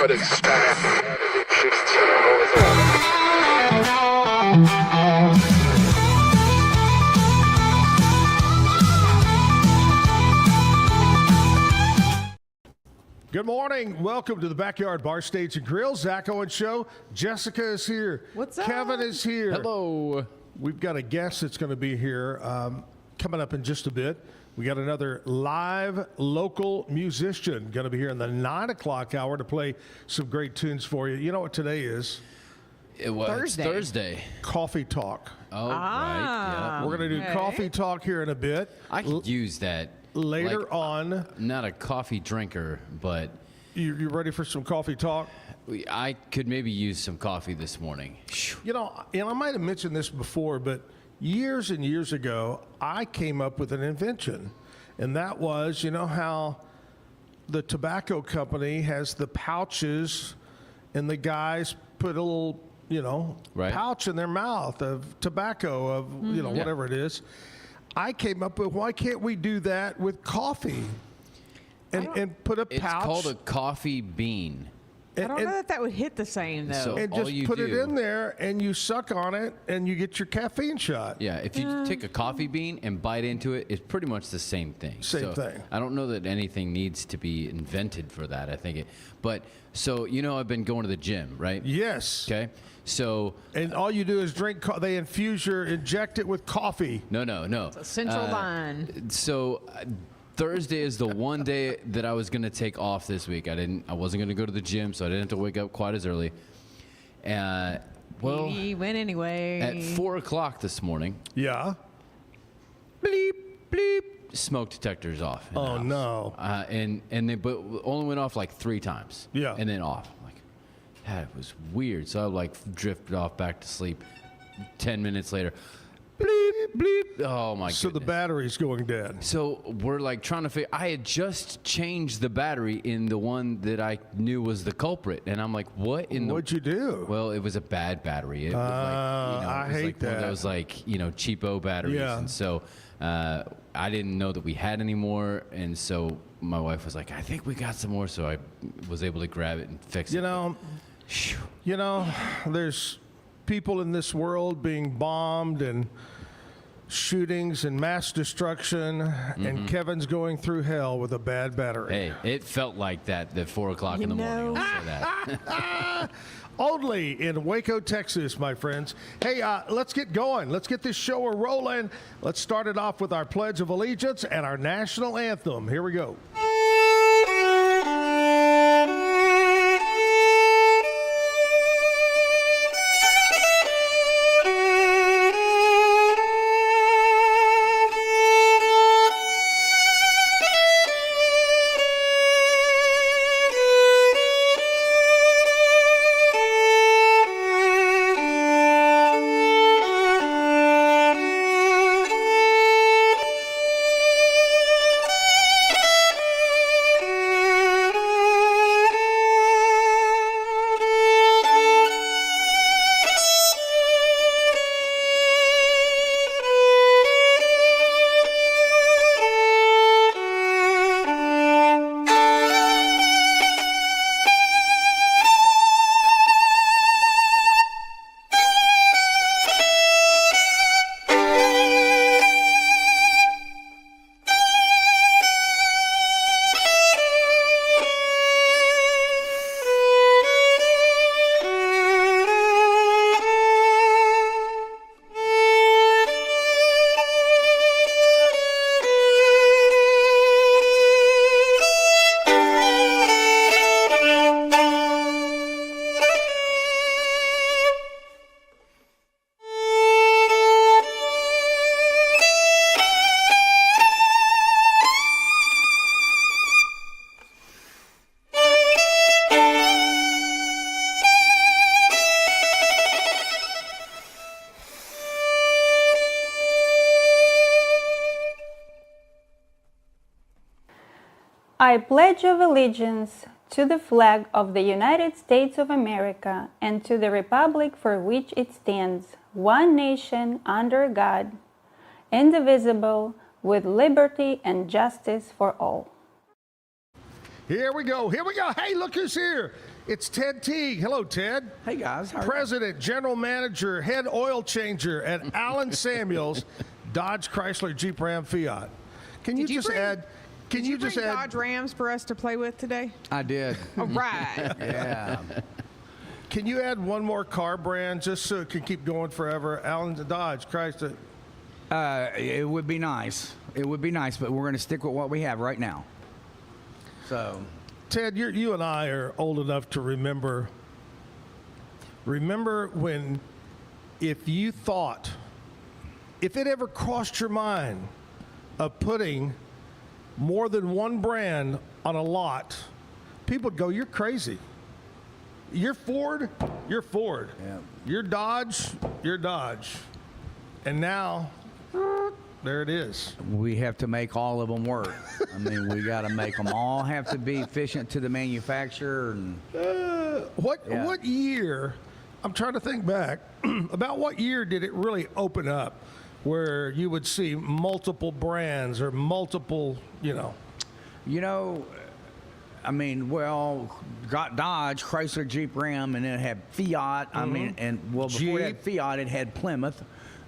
But it's bad. It exists and I know it's all. Good morning. Welcome to the Backyard Bar, Stage and Grill. Zack Owen Show. Jessica is here. What's up? Kevin is here. Hello. We've got a guest that's going to be here coming up in just a bit. We got another live local musician going to be here in the 9 o'clock hour to play some great tunes for you. You know what today is? It was Thursday. Coffee Talk. Oh, right. Yeah. We're going to do Coffee Talk here in a bit. I could use that. Later on. Not a coffee drinker, but... You ready for some Coffee Talk? I could maybe use some coffee this morning. You know, and I might have mentioned this before, but years and years ago, I came up with an invention. And that was, you know how the tobacco company has the pouches and the guys put a little, pouch in their mouth of tobacco, of, whatever it is. I came up with, why can't we do that with coffee? And put a pouch. It's called a coffee bean. I don't know that would hit the same, though. So and just put it in there, and you suck on it, and you get your caffeine shot. Yeah, if you take a coffee bean and bite into it, it's pretty much the same thing. Same thing. I don't know that anything needs to be invented for that. I think I've been going to the gym, right? Yes. Okay. So. And all you do is drink. They inject it with coffee. No. It's a central line. So. Thursday is the one day that I was going to take off this week. I wasn't going to go to the gym, so I didn't have to wake up quite as early. He went anyway. At 4 o'clock this morning. Yeah. Bleep, bleep. Smoke detectors off. Oh, no. And they only went off like 3 times. Yeah. And then off. It was weird. So I drifted off back to sleep. 10 minutes later. Bleep, bleep. Oh, my goodness. So the battery's going dead. So we're trying to figure. I had just changed the battery in the one that I knew was the culprit, and I'm like, "What in What'd you do?" Well, it was a bad battery. It was I hate that. One of those cheapo batteries, Yeah. and so I didn't know that we had any more, and so my wife was like, "I think we got some more," so I was able to grab it and fix it. There's people in this world being bombed and shootings and mass destruction, and Kevin's going through hell with a bad battery. Hey, it felt like that at 4 o'clock in the morning. I'll say that. Only in Waco, Texas, my friends. Hey, let's get going. Let's get this show rolling. Let's start it off with our Pledge of Allegiance and our national anthem. Here we go. I pledge of allegiance to the flag of the United States of America and to the republic for which it stands, one nation under God, indivisible, with liberty and justice for all. Here we go. Here we go. Hey, look who's here. It's Ted Teague. Hello, Ted. Hey guys, how are you? President, General Manager, Head Oil Changer at Allen Samuels, Dodge, Chrysler, Jeep, Ram, Fiat. Can you just add? Can Did you you just bring add? Dodge Rams for us to play with today? I did. All right. Yeah. Can you add one more car brand just so it can keep going forever? Allen, Dodge, Chrysler. It would be nice. It would be nice, but we're going to stick with what we have right now. So, Ted, you and I are old enough to remember. Remember when, if you thought, if it ever crossed your mind of putting more than one brand on a lot, people would go, "You're crazy. You're Ford. You're Ford. Yeah. You're Dodge. You're Dodge." And now, there it is. we have to make all of them work. I mean, we got to make them all have to be efficient to the manufacturer. And Yeah. What year? I'm trying to think back. About what year did it really open up, where you would see multiple brands or multiple, I mean, well, got Dodge, Chrysler, Jeep, Ram, and then it had Fiat. I mean, before it had Fiat, it had Plymouth,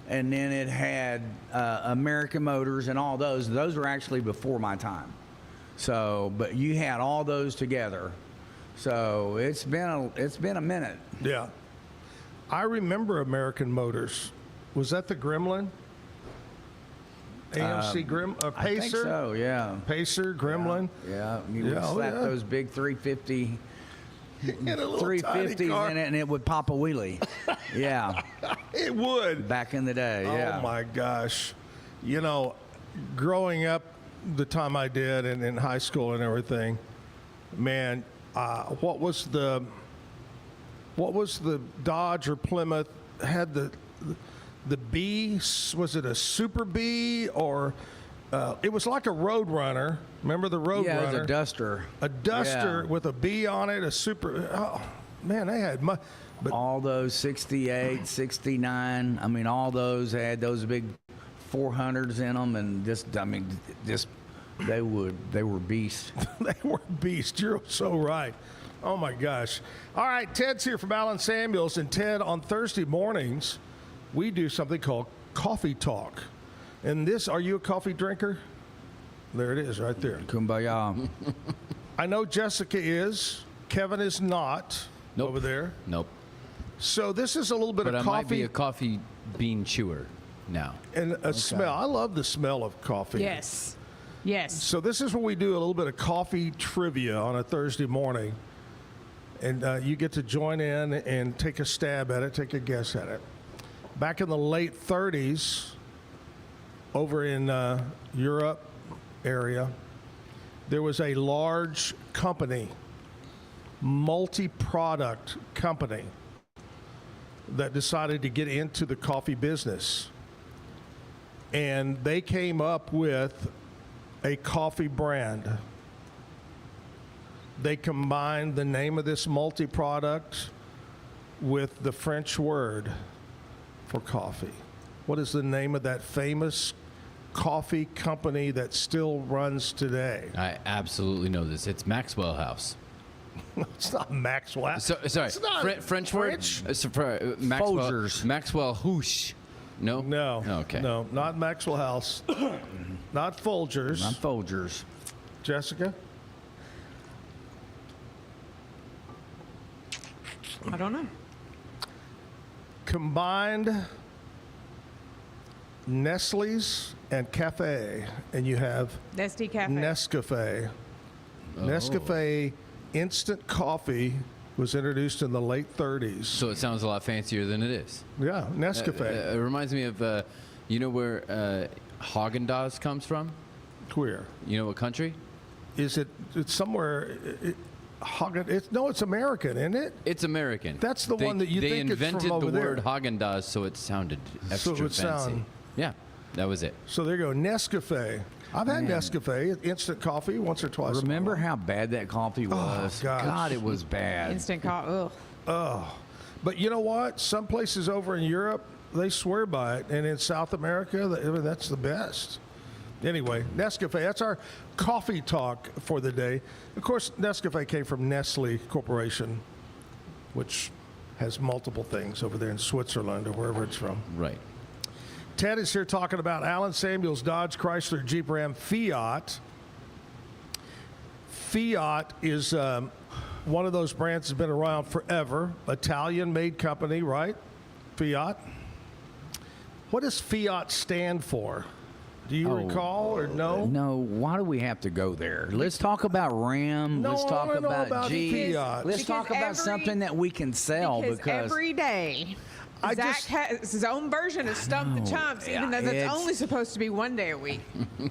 and then it had American Motors and all those. Those were actually before my time. So, but you had all those together. So it's been a minute. Yeah. I remember American Motors. Was that the Gremlin? AMC Pacer? I think so. Yeah. Pacer, Gremlin. Yeah. You would slap those big 350. In a little tiny 350s car. in it, and it would pop a wheelie. Yeah, It would. back in the day. Yeah. Oh my gosh. Growing up the time I did and in high school and everything, man, what was the Dodge or Plymouth had the B? Was it a Super B or it was like a Road Runner? Remember the Road Yeah, it Runner? was a Duster. A Duster Yeah. with a B on it, a Super. Oh man, they had. But All those 68, 69. I mean, all those had those big 400s in them, and they were beasts. they were beasts. You're so right. Oh my gosh. All right, Ted's here from Allen Samuels, and Ted, on Thursday mornings, we do something called Coffee Talk. And are you a coffee drinker? There it is, right there. Kumbaya. I know Jessica is. Kevin is not. Nope. Over there. Nope. So this is a little bit But I of might be coffee a coffee bean chewer now. and a smell. I love the smell of coffee. Yes. Yes. So this is where we do a little bit of coffee trivia on a Thursday morning. And you get to join in and take a stab at it, take a guess at it. Back in the late 30s, over in Europe area, there was a large company, multi-product company, that decided to get into the coffee business. And they came up with a coffee brand. They combined the name of this multi-product with the French word for coffee. What is the name of that famous coffee company that still runs today? I absolutely know this. It's Maxwell House. It's not Maxwell. Sorry, It's not French French. word. Maxwell. Folgers. Maxwell Hoosh. No. No. Okay. No, not Maxwell House. Not Folgers. Not Folgers. Jessica? I don't know. Combined Nestle's and Cafe, and you have Nesty Cafe. Nescafe. Oh. Nescafe instant coffee was introduced in the late 30s. So it sounds a lot fancier than it is. Yeah, Nescafe. It reminds me of, you know where Haagen-Dazs comes from? Queer. You know what country? It's somewhere. It's American, isn't it? It's American. That's the one that you they think it's from invented over the there. word Haagen-Dazs, so it sounded extra it would fancy. sound- Yeah, that was it. So there you go, Nescafe. I've had Nescafe, instant coffee, once or twice. Remember how bad that coffee was? gosh. God, it was bad. Instant coffee. Ugh. But you know what? Some places over in Europe, they swear by it. And in South America, that's the best. Anyway, Nescafe, that's our coffee talk for the day. Of course, Nescafe came from Nestle Corporation, which has multiple things over there in Switzerland or wherever it's from. Right. Ted is here talking about Allen Samuels, Dodge, Chrysler, Jeep, Ram, Fiat. Fiat is one of those brands that's been around forever. Italian-made company, right? Fiat. What does Fiat stand for? Do you recall or no? No, why do we have to go there? Let's talk about Ram. No, Let's I talk wanna know about about Jeep. Fiat. Let's Because talk about every- something that we can sell Because because every day, I Zach just- has his own version of Stump the Chumps, even though that's it's- only supposed to be one day a week.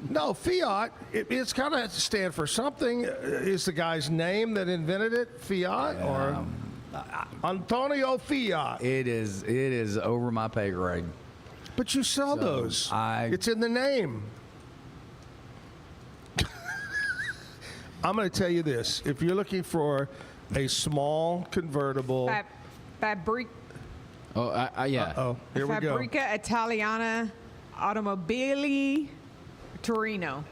No, Fiat, it's got to stand for something. Is the guy's name that invented it Fiat or Antonio Fiat? it is over my pay grade. But you sell those. It's in the name. I'm going to tell you this. If you're looking for a small convertible. Yeah. Oh, here we go. Fabbrica Italiana Automobili Torino.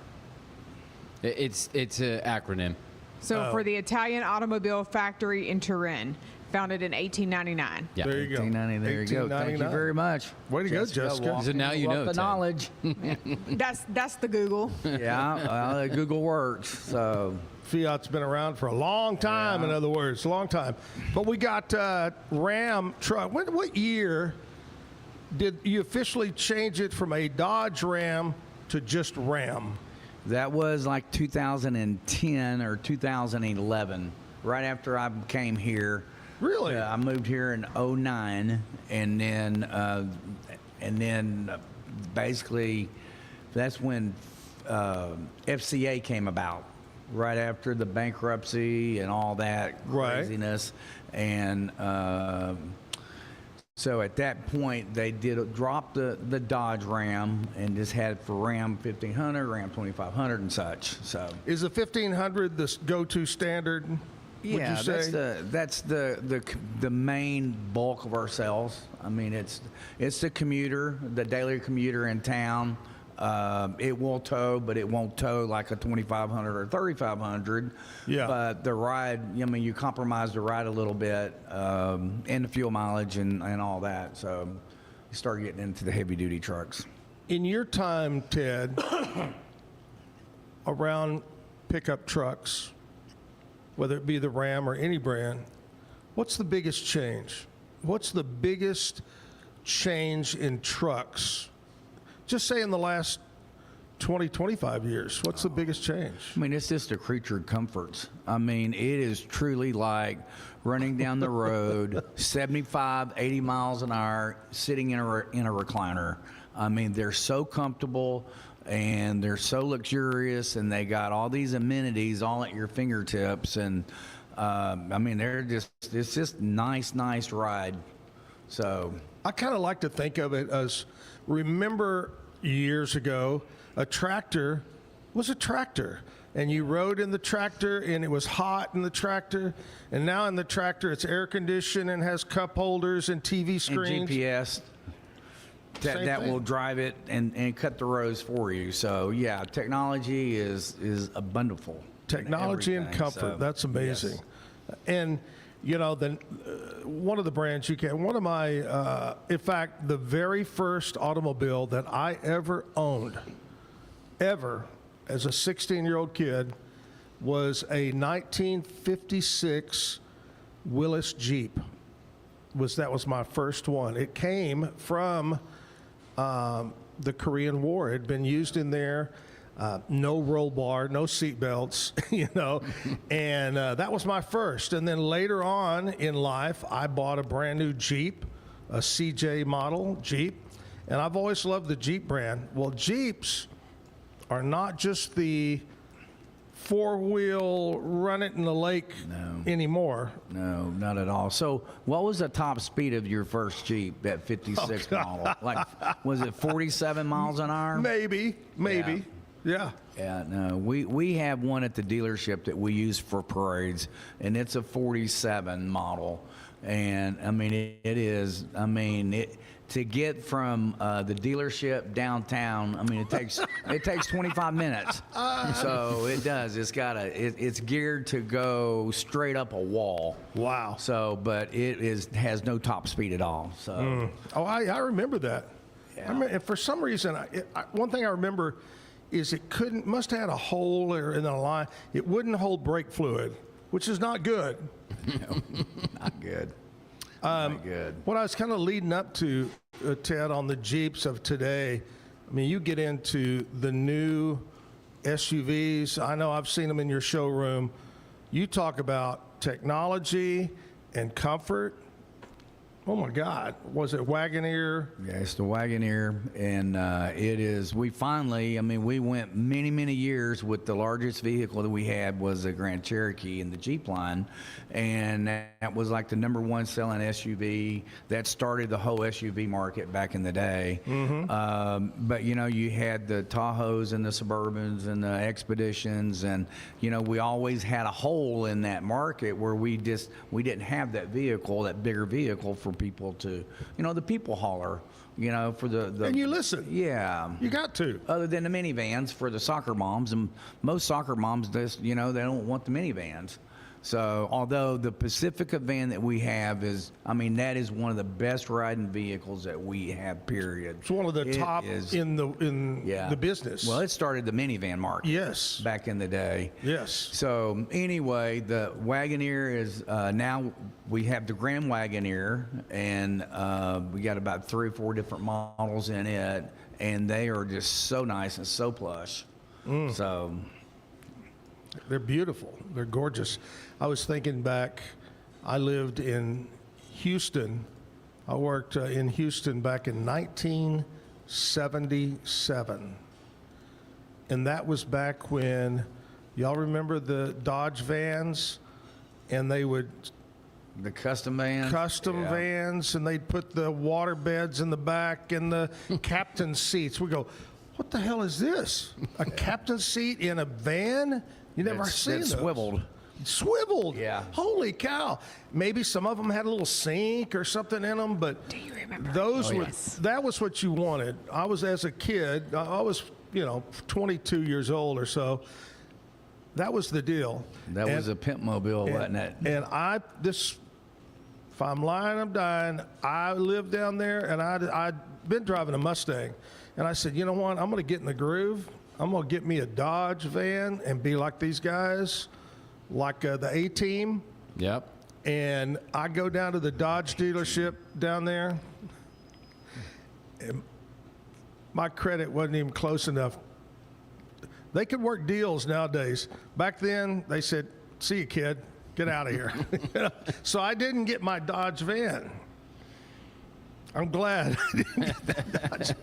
It's an acronym. So for the Italian automobile factory in Turin, founded in 1899. Yeah. There you go. 1890, there you go. Thank you very much. Way to go, Jessica. walking So now you up know, the Ted. knowledge. That's the Google. Yeah, Google works. So Fiat's been around for a long time, in other words, a long time. But we got Ram truck. What year did you officially change it from a Dodge Ram to just Ram? that was like 2010 or 2011, right after I came here. Really? I moved here in '09, and then basically that's when FCA came about, right after the bankruptcy and all that craziness. And so at that point, they did drop the Dodge Ram and just had it for Ram 1500, Ram 2500, and such. So Is the 1500 the go-to standard? yeah, would you say? that's the main bulk of our sales. I mean, it's the commuter, the daily commuter in town. It will tow, but it won't tow like a 2500 or 3500. Yeah. But the ride, I mean, you compromise the ride a little bit, and the fuel mileage and all that. So you start getting into the heavy duty trucks. In your time, Ted, around pickup trucks, whether it be the Ram or any brand, what's the biggest change? What's the biggest change in trucks? Just say in the last 20, 25 years, what's the biggest change? I mean, it's just a creature of comforts. I mean, it is truly like running down the road, 75, 80 miles an hour, sitting in a recliner. I mean, they're so comfortable and they're so luxurious, and they got all these amenities all at your fingertips. And I mean, it's just nice ride. So I kind of like to think of it as, remember years ago, a tractor was a tractor, and you rode in the tractor and it was hot in the tractor, and now in the tractor it's air conditioned and has cup holders and TV screens. and GPS Same that thing. will drive it and cut the rows for you. So yeah, technology is abundant. Technology and comfort. So, That's amazing. yes. And you know, one of the brands you can, one of my, in fact, the very first automobile that I ever owned, ever, as a 16-year-old kid, was a 1956 Willis Jeep. That was my first one. It came from the Korean War. It had been used in there. No roll bar, no seat belts, you know, and that was my first. And then later on in life, I bought a brand new Jeep, a CJ model Jeep, and I've always loved the Jeep brand. Well, Jeeps are not just the four-wheel run it in the lake anymore. No, not at all. So what was the top speed of your first Jeep, that 56 model? Like, was it 47 miles an hour? Maybe. Yeah. Yeah, no, we have one at the dealership that we use for parades, and it's a 47 model. And I mean, it is. I mean, to get from the dealership downtown, I mean, it takes 25 minutes. So it does. It's geared to go straight up a wall. Wow. So, but has no top speed at all. So. Oh, I remember that. Yeah. And for some reason, one thing I remember is must have had a hole in the line. It wouldn't hold brake fluid, which is not good. No, not good. Not good. What I was kind of leading up to, Ted, on the Jeeps of today, I mean, you get into the new SUVs. I know I've seen them in your showroom. You talk about technology and comfort. Oh my God, was it Wagoneer? Yeah, it's the Wagoneer, and it is. We went many, many years with the largest vehicle that we had was the Grand Cherokee in the Jeep line, and that was like the #1 selling SUV. That started the whole SUV market back in the day. But you had the Tahoes and the Suburbans and the Expeditions, and we always had a hole in that market where we didn't have that bigger vehicle for people to, the people hauler, for the And you listen. Yeah. You got to. Other than the minivans for the soccer moms, and most soccer moms, they don't want the minivans. So, although the Pacifica van that we have that is one of the best riding vehicles that we have, period. It's one of the top in the business. Well, it started the minivan market. Yes. Back in the day. Yes. So, anyway, the Wagoneer is now we have the Grand Wagoneer, and we got about 3 or 4 different models in it, and they are just so nice and so plush. So. They're beautiful. They're gorgeous. I was thinking back, I lived in Houston. I worked in Houston back in 1977. And that was back when, y'all remember the Dodge vans? And they would... The custom vans? Vans, and they'd put the water beds in the back and the captain's seats. We go, what the hell is this? A captain's seat in a van? You never seen those. Swiveled. Yeah. Holy cow. Maybe some of them had a little sink or something in them, but Do you remember? that was what you wanted. I was, as a kid, I was, 22 years old or so. That was the deal. That was a pimp mobile, wasn't it? And if I'm lying, I'm dying. I lived down there, and I'd been driving a Mustang. And I said, you know what? I'm going to get in the groove. I'm going to get me a Dodge van and be like these guys, like the A-Team. Yep. And I go down to the Dodge dealership down there. And my credit wasn't even close enough. They could work deals nowadays. Back then, they said, see you, kid. Get out of here. So I didn't get my Dodge van. I'm glad I didn't get that Dodge.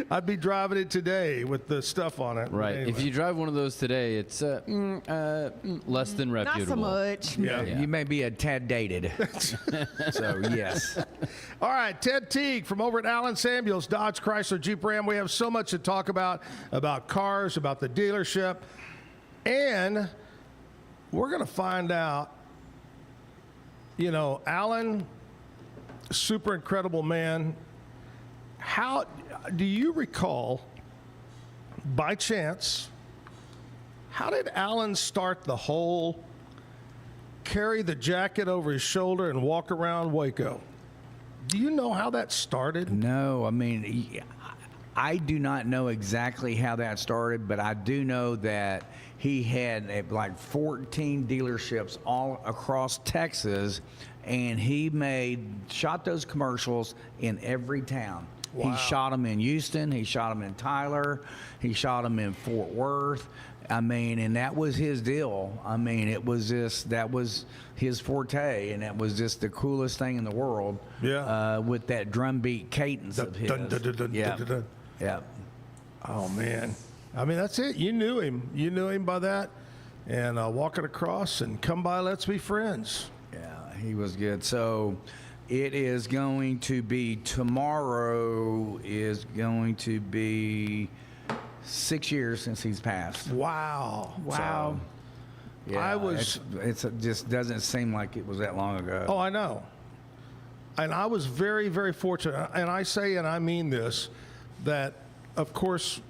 I'd be driving it today with the stuff on it. Right. Anyway. If you drive one of those today, it's less than reputable. Not so much. Yeah. You may be a tad dated. So, yes. All right, Ted Teague from over at Allen Samuels, Dodge, Chrysler, Jeep, Ram. We have so much to talk about cars, about the dealership, and we're going to find out, Allen, super incredible man. How do you recall, by chance, how did Allen start the whole carry the jacket over his shoulder and walk around Waco? Do you know how that started? No, I do not know exactly how that started, but I do know that he had like 14 dealerships all across Texas, and he shot those commercials in every town. Wow. He shot them in Houston, he shot them in Tyler, he shot them in Fort Worth. And that was his deal. That was his forte, and that was just the coolest thing in the world. Yeah. With that drum beat cadence of his. Yeah. Oh, man. That's it. You knew him. You knew him by that. And walking across and come by, let's be friends. Yeah, he was good. So it is going to be tomorrow is going to be 6 years since he's passed. Wow. So, Yeah, it just doesn't seem like it was that long ago. Oh, I know. And I was very, very fortunate. And I say, and I mean this, that, of course,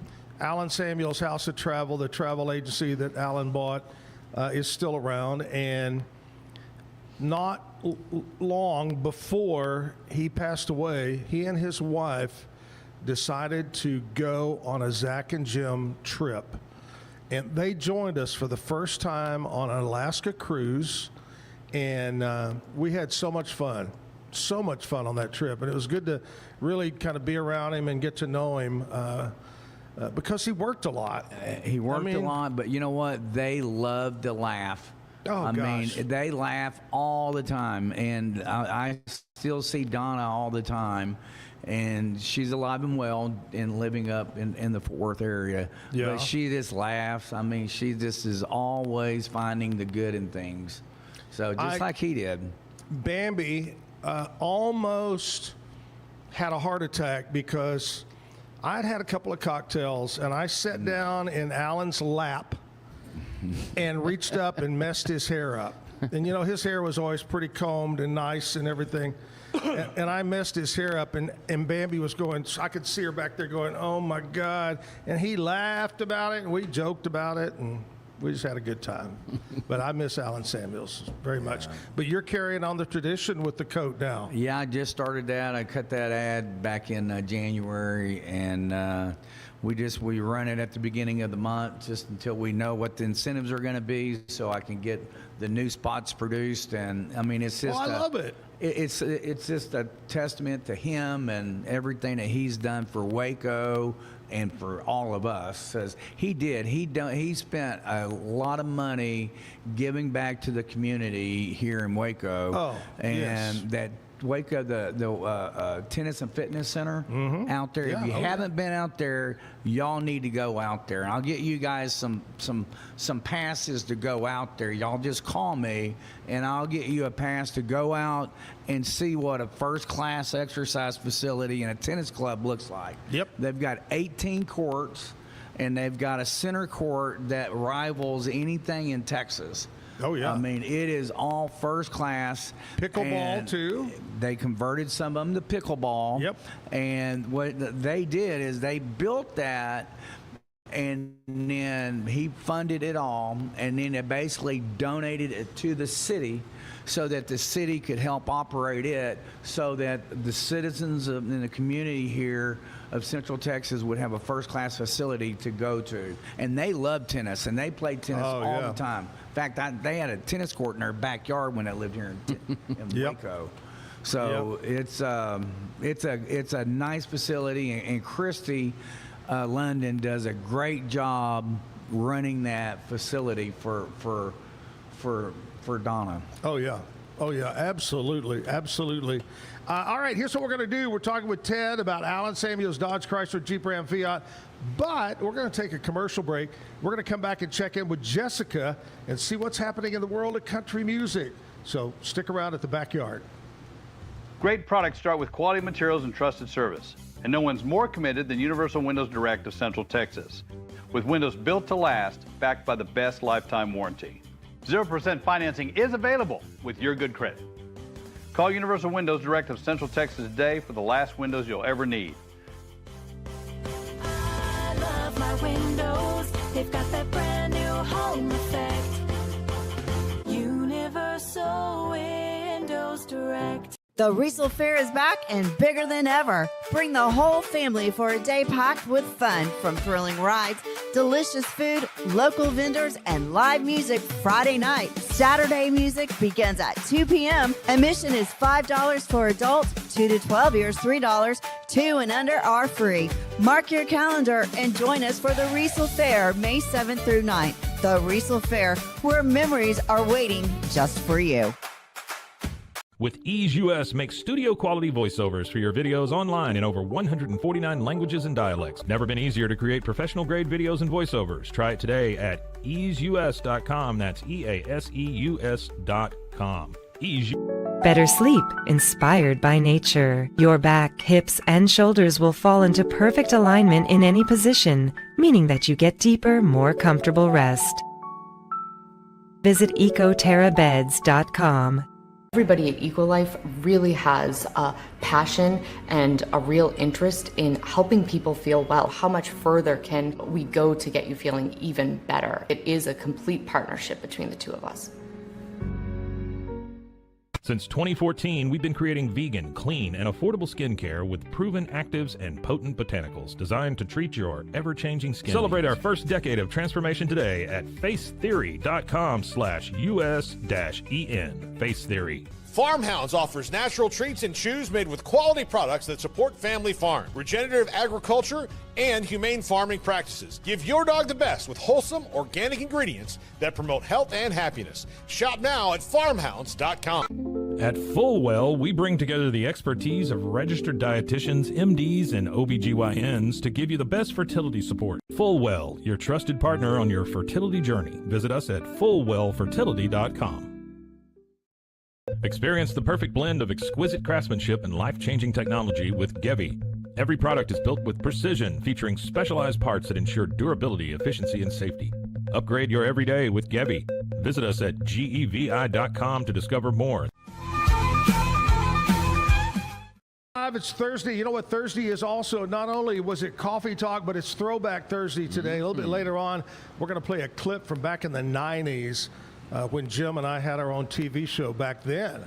Alan Samuel's House of Travel, the travel agency that Alan bought, is still around. And not long before he passed away, he and his wife decided to go on a Zack and Jim trip. And they joined us for the first time on an Alaska cruise. And we had so much fun on that trip. And it was good to really kind of be around him and get to know him because he worked a lot. He worked a lot, but you know what? They loved to laugh. Oh, I gosh. mean, they laugh all the time. And I still see Donna all the time. And she's alive and well and living up in the Fort Worth area. Yeah. But she just laughs. I mean, she just is always finding the good in things. So just like he did. Bambi almost had a heart attack because I'd had a couple of cocktails and I sat down in Alan's lap and reached up and messed his hair up. And, you know, his hair was always pretty combed and nice and everything. And I messed his hair up, and Bambi was going, I could see her back there going, oh, my God. And he laughed about it, and we joked about it, and we just had a good time. But I miss Alan Samuels very much. But you're carrying on the tradition with the coat now. Yeah, I just started that. I cut that ad back in January, and we run it at the beginning of the month just until we know what the incentives are going to be, so I can get the new spots produced. And I mean, it's just I love it. It's just a testament to him and everything that he's done for Waco and for all of us. Says he spent a lot of money giving back to the community here in Waco. Oh, and yes. that Waco, the tennis and fitness center out there. Yeah, if you haven't been out there, y'all need to go out there. And I'll get you guys some passes to go out there. Y'all just call me, and I'll get you a pass to go out and see what a first-class exercise facility and a tennis club looks like. Yep. They've got 18 courts, and they've got a center court that rivals anything in Texas. Oh, yeah. I mean, it is all first class. Pickleball, And too. They converted some of them to pickleball. Yep. And what they did is they built that, and then he funded it all, and then they basically donated it to the city so that the city could help operate it, so that the citizens in the community here of Central Texas would have a first-class facility to go to. And they love tennis, and they played tennis all the time. In fact, they had a tennis court in their backyard when I lived here in Waco. So it's a nice facility, and Christy London does a great job running that facility for Donna. Oh, yeah. Oh, yeah. Absolutely. Absolutely. All right. Here's what we're going to do. We're talking with Ted about Alan Samuels Dodge Chrysler Jeep Ram Fiat, but we're going to take a commercial break. We're going to come back and check in with Jessica and see what's happening in the world of country music. So stick around at the Backyard. Great products start with quality materials and trusted service. And no one's more committed than Universal Windows Direct of Central Texas. With windows built to last, backed by the best lifetime warranty. 0% financing is available with your good credit. Call Universal Windows Direct of Central Texas today for the last windows you'll ever need. I love my windows. They've got that brand new home effect. Universal Windows Direct. The Riesel Fair is back and bigger than ever. Bring the whole family for a day packed with fun, from thrilling rides, delicious food, local vendors, and live music Friday night. Saturday music begins at 2 p.m. Admission is $5 for adults, 2 to 12 years, $3, 2 and under are free. Mark your calendar and join us for the Riesel Fair, May 7th through 9th. The Riesel Fair, where memories are waiting just for you. With Ease US, make studio quality voiceovers for your videos online in over 149 languages and dialects. Never been easier to create professional grade videos and voiceovers. Try it today at easeus.com. That's EASEUS.com. Ease. Better sleep, inspired by nature. Your back, hips, and shoulders will fall into perfect alignment in any position, meaning that you get deeper, more comfortable rest. Visit ecoterrabeds.com. Everybody at EcoLife really has a passion and a real interest in helping people feel well. How much further can we go to get you feeling even better? It is a complete partnership between the two of us. Since 2014, we've been creating vegan, clean, and affordable skincare with proven actives and potent botanicals designed to treat your ever-changing skin. Celebrate our first decade of transformation today at facetheory.com/US-EN. Face Theory. Farmhounds offers natural treats and chews made with quality products that support family farm, regenerative agriculture, and humane farming practices. Give your dog the best with wholesome, organic ingredients that promote health and happiness. Shop now at farmhounds.com. At Fullwell, we bring together the expertise of registered dietitians, MDs, and OBGYNs to give you the best fertility support. Fullwell, your trusted partner on your fertility journey. Visit us at fullwellfertility.com. Experience the perfect blend of exquisite craftsmanship and life-changing technology with Gevi. Every product is built with precision, featuring specialized parts that ensure durability, efficiency, and safety. Upgrade your everyday with Gevi. Visit us at gevi.com to discover more. It's Thursday. You know what Thursday is also? Not only was it Coffee Talk, but it's Throwback Thursday today. A little bit later on, we're going to play a clip from back in the 90s. When Jim and I had our own TV show back then.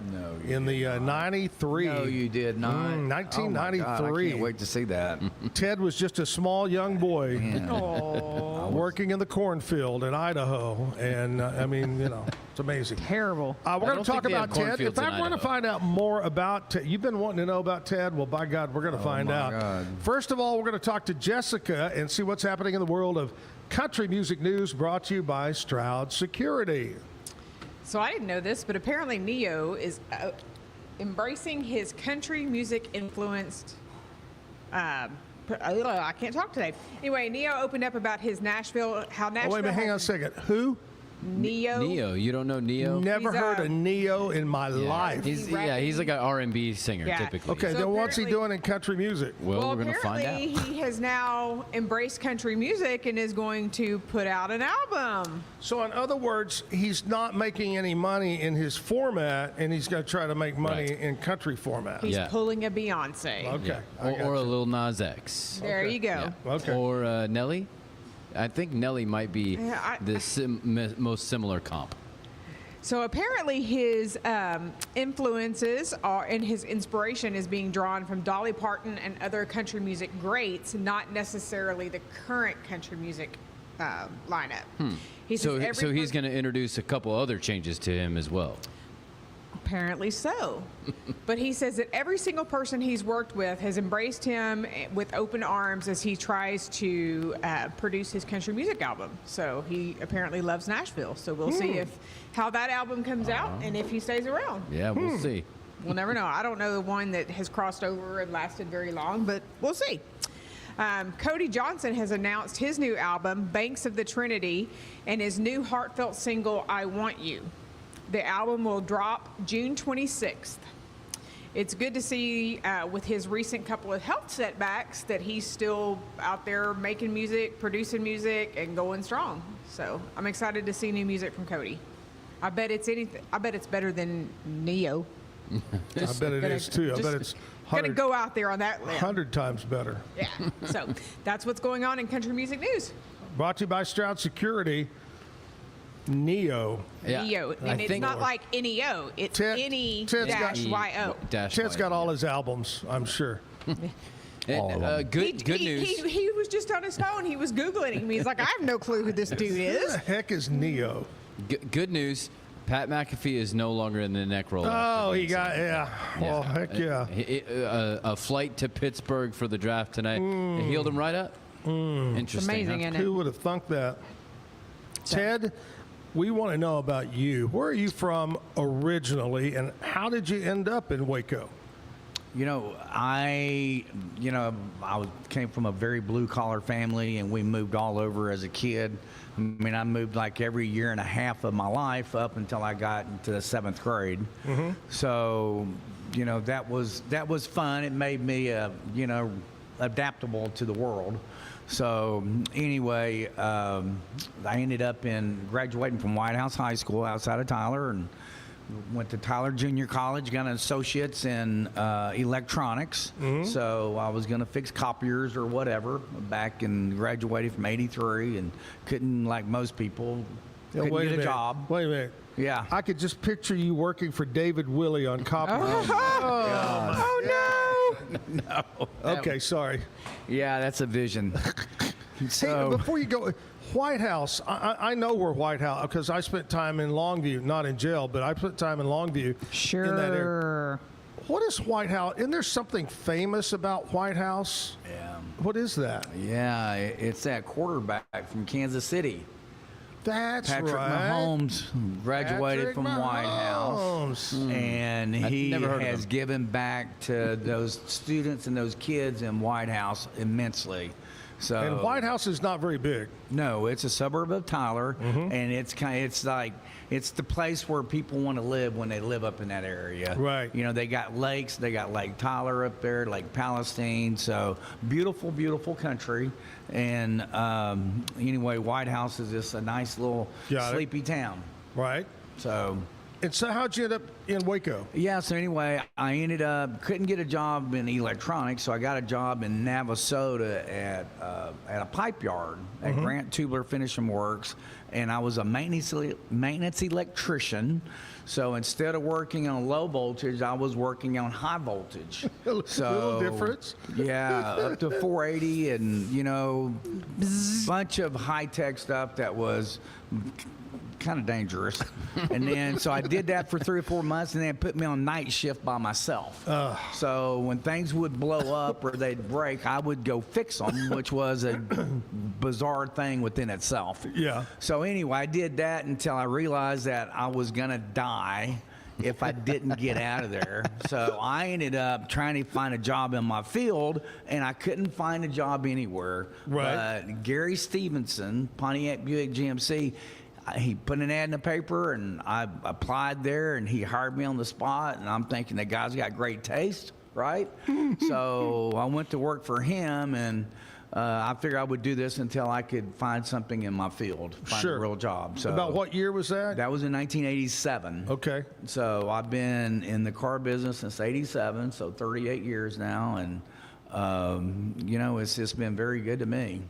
In the 93. No, you did not. 1993. Oh my God, I can't wait to see that. Ted was just a small young boy working in the cornfield in Idaho. And, I mean, you know, it's amazing. Terrible. We're going to talk about Ted. In fact, we're going to find out more about Ted. You've been wanting to know about Ted? Well, by God, we're going to find out. God. First of all, we're going to talk to Jessica and see what's happening in the world of country music news, brought to you by Stroud Security. So I didn't know this, but apparently Neo is embracing his country music influenced. I can't talk today. Anyway, Neo opened up about his Nashville, how Nashville. Oh, wait a minute, hang on a second. Who? Neo. Neo, you don't know Neo? Never heard of Neo in my life. He's like an R&B singer typically. Okay, So then what's he doing in country music? Well, we're going to find out. He has now embraced country music and is going to put out an album. So in other words, he's not making any money in his format, and he's going to try to make money in country format. He's pulling a Beyonce. Okay. Or a Lil Nas X. There you go. Okay. Or Nelly. I think Nelly might be the most similar comp. So apparently his influences are, and his inspiration is being drawn from Dolly Parton and other country music greats, not necessarily the current country music lineup. So he's going to introduce a couple other changes to him as well. Apparently so. But he says that every single person he's worked with has embraced him with open arms as he tries to produce his country music album. So he apparently loves Nashville. So we'll see how that album comes out and if he stays around. Yeah, we'll see. We'll never know. I don't know the one that has crossed over and lasted very long, but we'll see. Cody Johnson has announced his new album, Banks of the Trinity, and his new heartfelt single, I Want You. The album will drop June 26th. It's good to see with his recent couple of health setbacks that he's still out there making music, producing music, and going strong. So I'm excited to see new music from Cody. I bet it's better than Neo. I bet it is too. I bet it's gonna go out there on that limb. 100 times better. Yeah. So that's what's going on in country music news. Brought to you by Stroud Security. Neo. Neo. And it's not like N-E-O. It's N-E-Y-O. Ted's got all his albums, I'm sure. Good news. He was just on his phone. He was Googling him. He's like, I have no clue who this dude is. Who the heck is Neo? Good news. Pat McAfee is no longer in the neck roll. Oh, he got, Well, heck yeah. A flight to Pittsburgh for the draft tonight. It healed him right up. Interesting. It's amazing, isn't it? Who would have thunk that? Ted, we want to know about you. Where are you from originally, and how did you end up in Waco? I came from a very blue-collar family, and we moved all over as a kid. I mean, I moved like every year and a half of my life up until I got into the 7th grade. Mm-hmm. So, that was fun. It made me, adaptable to the world. So anyway, I ended up graduating from White House High School outside of Tyler, and went to Tyler Junior College, got an associate's in electronics. So I was going to fix copiers or whatever back and graduated from '83, and couldn't, like most people, couldn't get a job. Wait a minute. Yeah. I could just picture you working for David Willey on copiers. Oh, no. No. Okay, sorry. Yeah, that's a vision. Hey, So before you go, White House, I know where White House, because I spent time in Longview, not in jail, but I spent time in Longview. Sure. In that area. What is White House? Isn't there something famous about White House? yeah, What is that? yeah, it's that quarterback from Kansas City. That's Patrick right. Mahomes graduated Patrick from White House, and he never heard of has him. given back to those students and those kids in White House immensely. So And White House is not very big. no, it's a suburb of Tyler, and it's the place where people want to live when they live up in that area. Right. You know, they got lakes, they got Lake Tyler up there, Lake Palestine. So beautiful, beautiful country. And anyway, White House is just a nice little Got it. sleepy town. Right. So And so how'd you end up in Waco? yeah, so anyway, I ended up couldn't get a job in electronics, so I got a job in Navasota at a pipe yard at Grant Tubler Finishing Works, and I was a maintenance electrician. So instead of working on low voltage, I was working on high voltage. Little difference. Yeah, up to 480, and bunch of high tech stuff that was kind of dangerous. And then so I did that for 3 or 4 months, and then it put me on night shift by myself. So when things would blow up or they'd break, I would go fix them, which was a bizarre thing within itself. Yeah. So anyway, I did that until I realized that I was gonna die if I didn't get out of there. So I ended up trying to find a job in my field, and I couldn't find a job anywhere. Right. But Gary Stevenson, Pontiac Buick GMC, he put an ad in the paper, and I applied there, and he hired me on the spot. And I'm thinking the guy's got great taste, right? So I went to work for him, and I figured I would do this until I could find something in my field, find a real job. So About what year was that? that was in 1987. Okay. So I've been in the car business since '87, so 38 years now, and it's just been very good to me.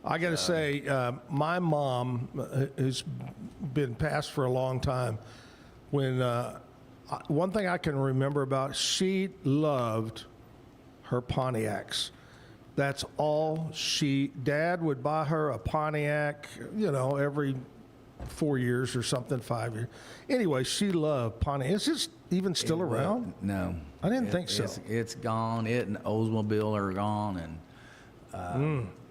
I got to say, my mom, who's been passed for a long time, when one thing I can remember about, she loved her Pontiacs. That's all Dad would buy her a Pontiac, every 4 years or something, 5 years. Anyway, she loved Pontiac. Is this even still around? No. I didn't think so. It's gone. It and Oldsmobile are gone, and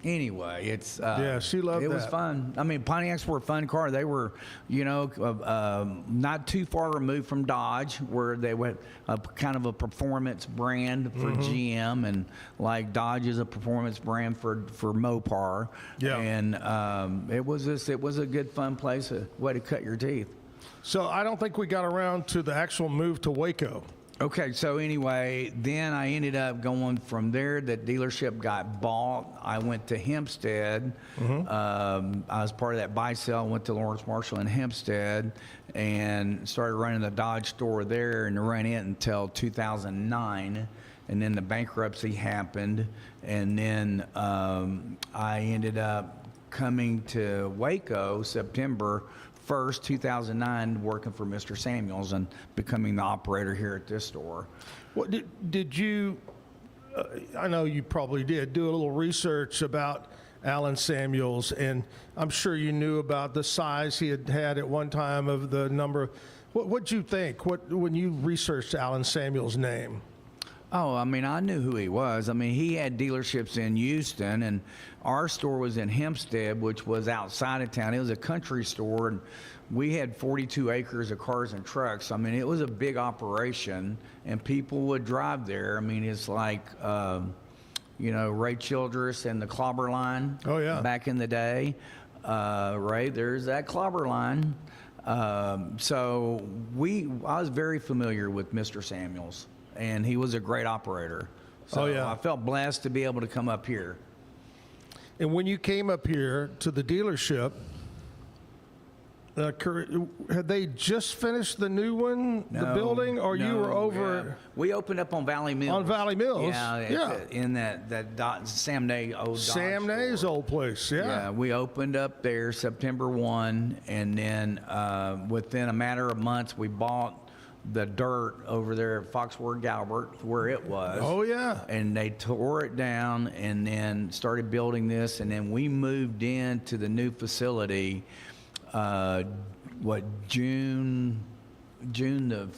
anyway, it's Yeah, she loved it was that. fun. I mean, Pontiacs were a fun car. They were, not too far removed from Dodge, where they were kind of a performance brand for GM, and like Dodge is a performance brand for Mopar. Yeah. And it was a good fun place, a way to cut your teeth. So I don't think we got around to the actual move to Waco. Okay, so anyway, then I ended up going from there. That dealership got bought. I went to Hempstead. I was part of that buy sell. Went to Lawrence Marshall in Hempstead and started running the Dodge store there, and ran it until 2009. And then the bankruptcy happened, and then I ended up coming to Waco September 1st, 2009, working for Mr. Samuels and becoming the operator here at this store. What did you? I know you probably did do a little research about Alan Samuels, and I'm sure you knew about the size he had at one time of the number. What'd you think? When you researched Alan Samuels' name? Oh, I mean, I knew who he was. I mean, he had dealerships in Houston, and our store was in Hempstead, which was outside of town. It was a country store, and we had 42 acres of cars and trucks. I mean, it was a big operation, and people would drive there. I mean, it's like, Ray Childress and the Clobber Line. Oh, yeah. Back in the day. Ray, there's that Clobber Line. So I was very familiar with Mr. Samuels, and he was a great operator. So Oh, yeah. I felt blessed to be able to come up here. And when you came up here to the dealership, had they just finished the new one, the building, or you were over? Yeah. We opened up on Valley Mills. On Valley Mills, yeah. In that Sam Ney old Sam Ney's old place, Yeah, we opened up there September 1, and then within a matter of months, we bought the dirt over there at Foxword Galbert, where it was. Oh, yeah. And they tore it down and then started building this, and then we moved into the new facility. June the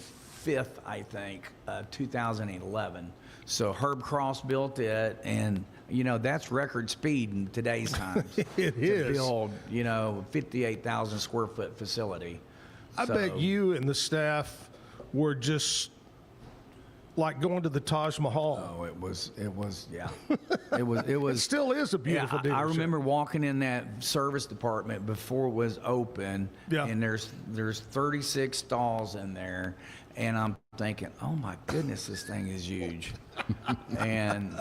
5th, I think, 2011. So Herb Cross built it, and that's record speed in today's times. It is. To build, 58,000 square foot facility. I bet you and the staff were just like going to the Taj Mahal. Oh, it was, yeah. It was. It still is a beautiful dealership. I remember walking in that service department before it was open, and there's 36 stalls in there, and I'm thinking, oh my goodness, this thing is huge. And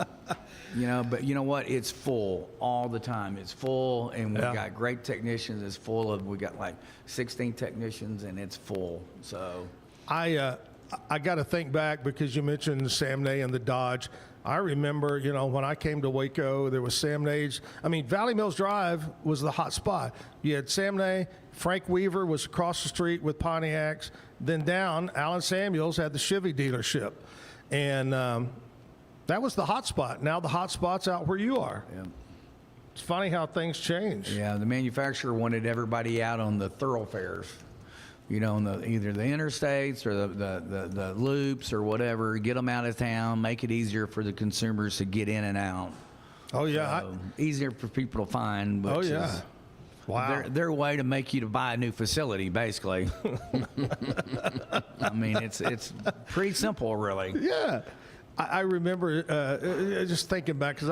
but you know what? It's full all the time. It's full, and we've got great technicians. It's full of. We got like 16 technicians, and it's full. So I got to think back because you mentioned Sam Ney and the Dodge. I remember, when I came to Waco, there was Sam Ney's. I mean, Valley Mills Drive was the hot spot. You had Sam Ney, Frank Weaver was across the street with Pontiacs. Then down, Alan Samuels had the Chevy dealership. And that was the hot spot. Now the hot spot's out where you are. Yeah. It's funny how things change. Yeah, the manufacturer wanted everybody out on the thoroughfares. On either the interstates or the loops or whatever, get them out of town, make it easier for the consumers to get in and out. Oh, yeah. So, easier for people to find. Which is their way to make you to buy a new facility, basically. I mean, it's pretty simple, really. Yeah. I remember just thinking back, because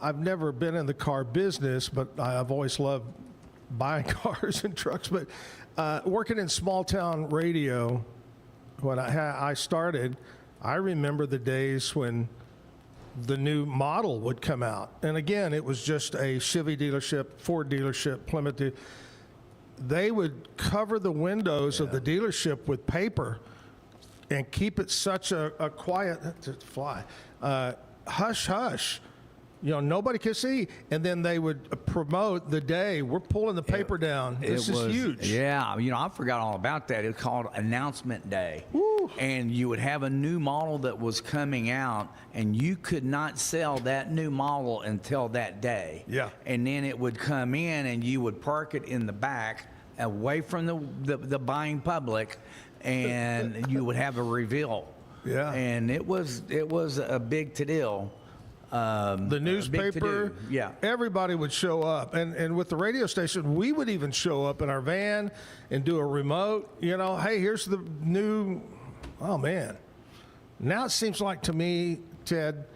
I've never been in the car business, but I've always loved buying cars and trucks. But working in small town radio, when I started, I remember the days when the new model would come out. And again, it was just a Chevy dealership, Ford dealership, Plymouth. They would cover the windows of the dealership with paper and keep it such a quiet, hush, hush. Nobody could see. And then they would promote the day, we're pulling the paper down. This is huge. Yeah, I forgot all about that. It's called Announcement Day. Woo. And you would have a new model that was coming out, and you could not sell that new model until that day. Yeah. And then it would come in, and you would park it in the back, away from the buying public, and you would have a reveal. Yeah. And it was a big to-deal. The newspaper, everybody would show up. And with the radio station, we would even show up in our van and do a remote, hey, here's the new, oh man. Now it seems like to me, Ted,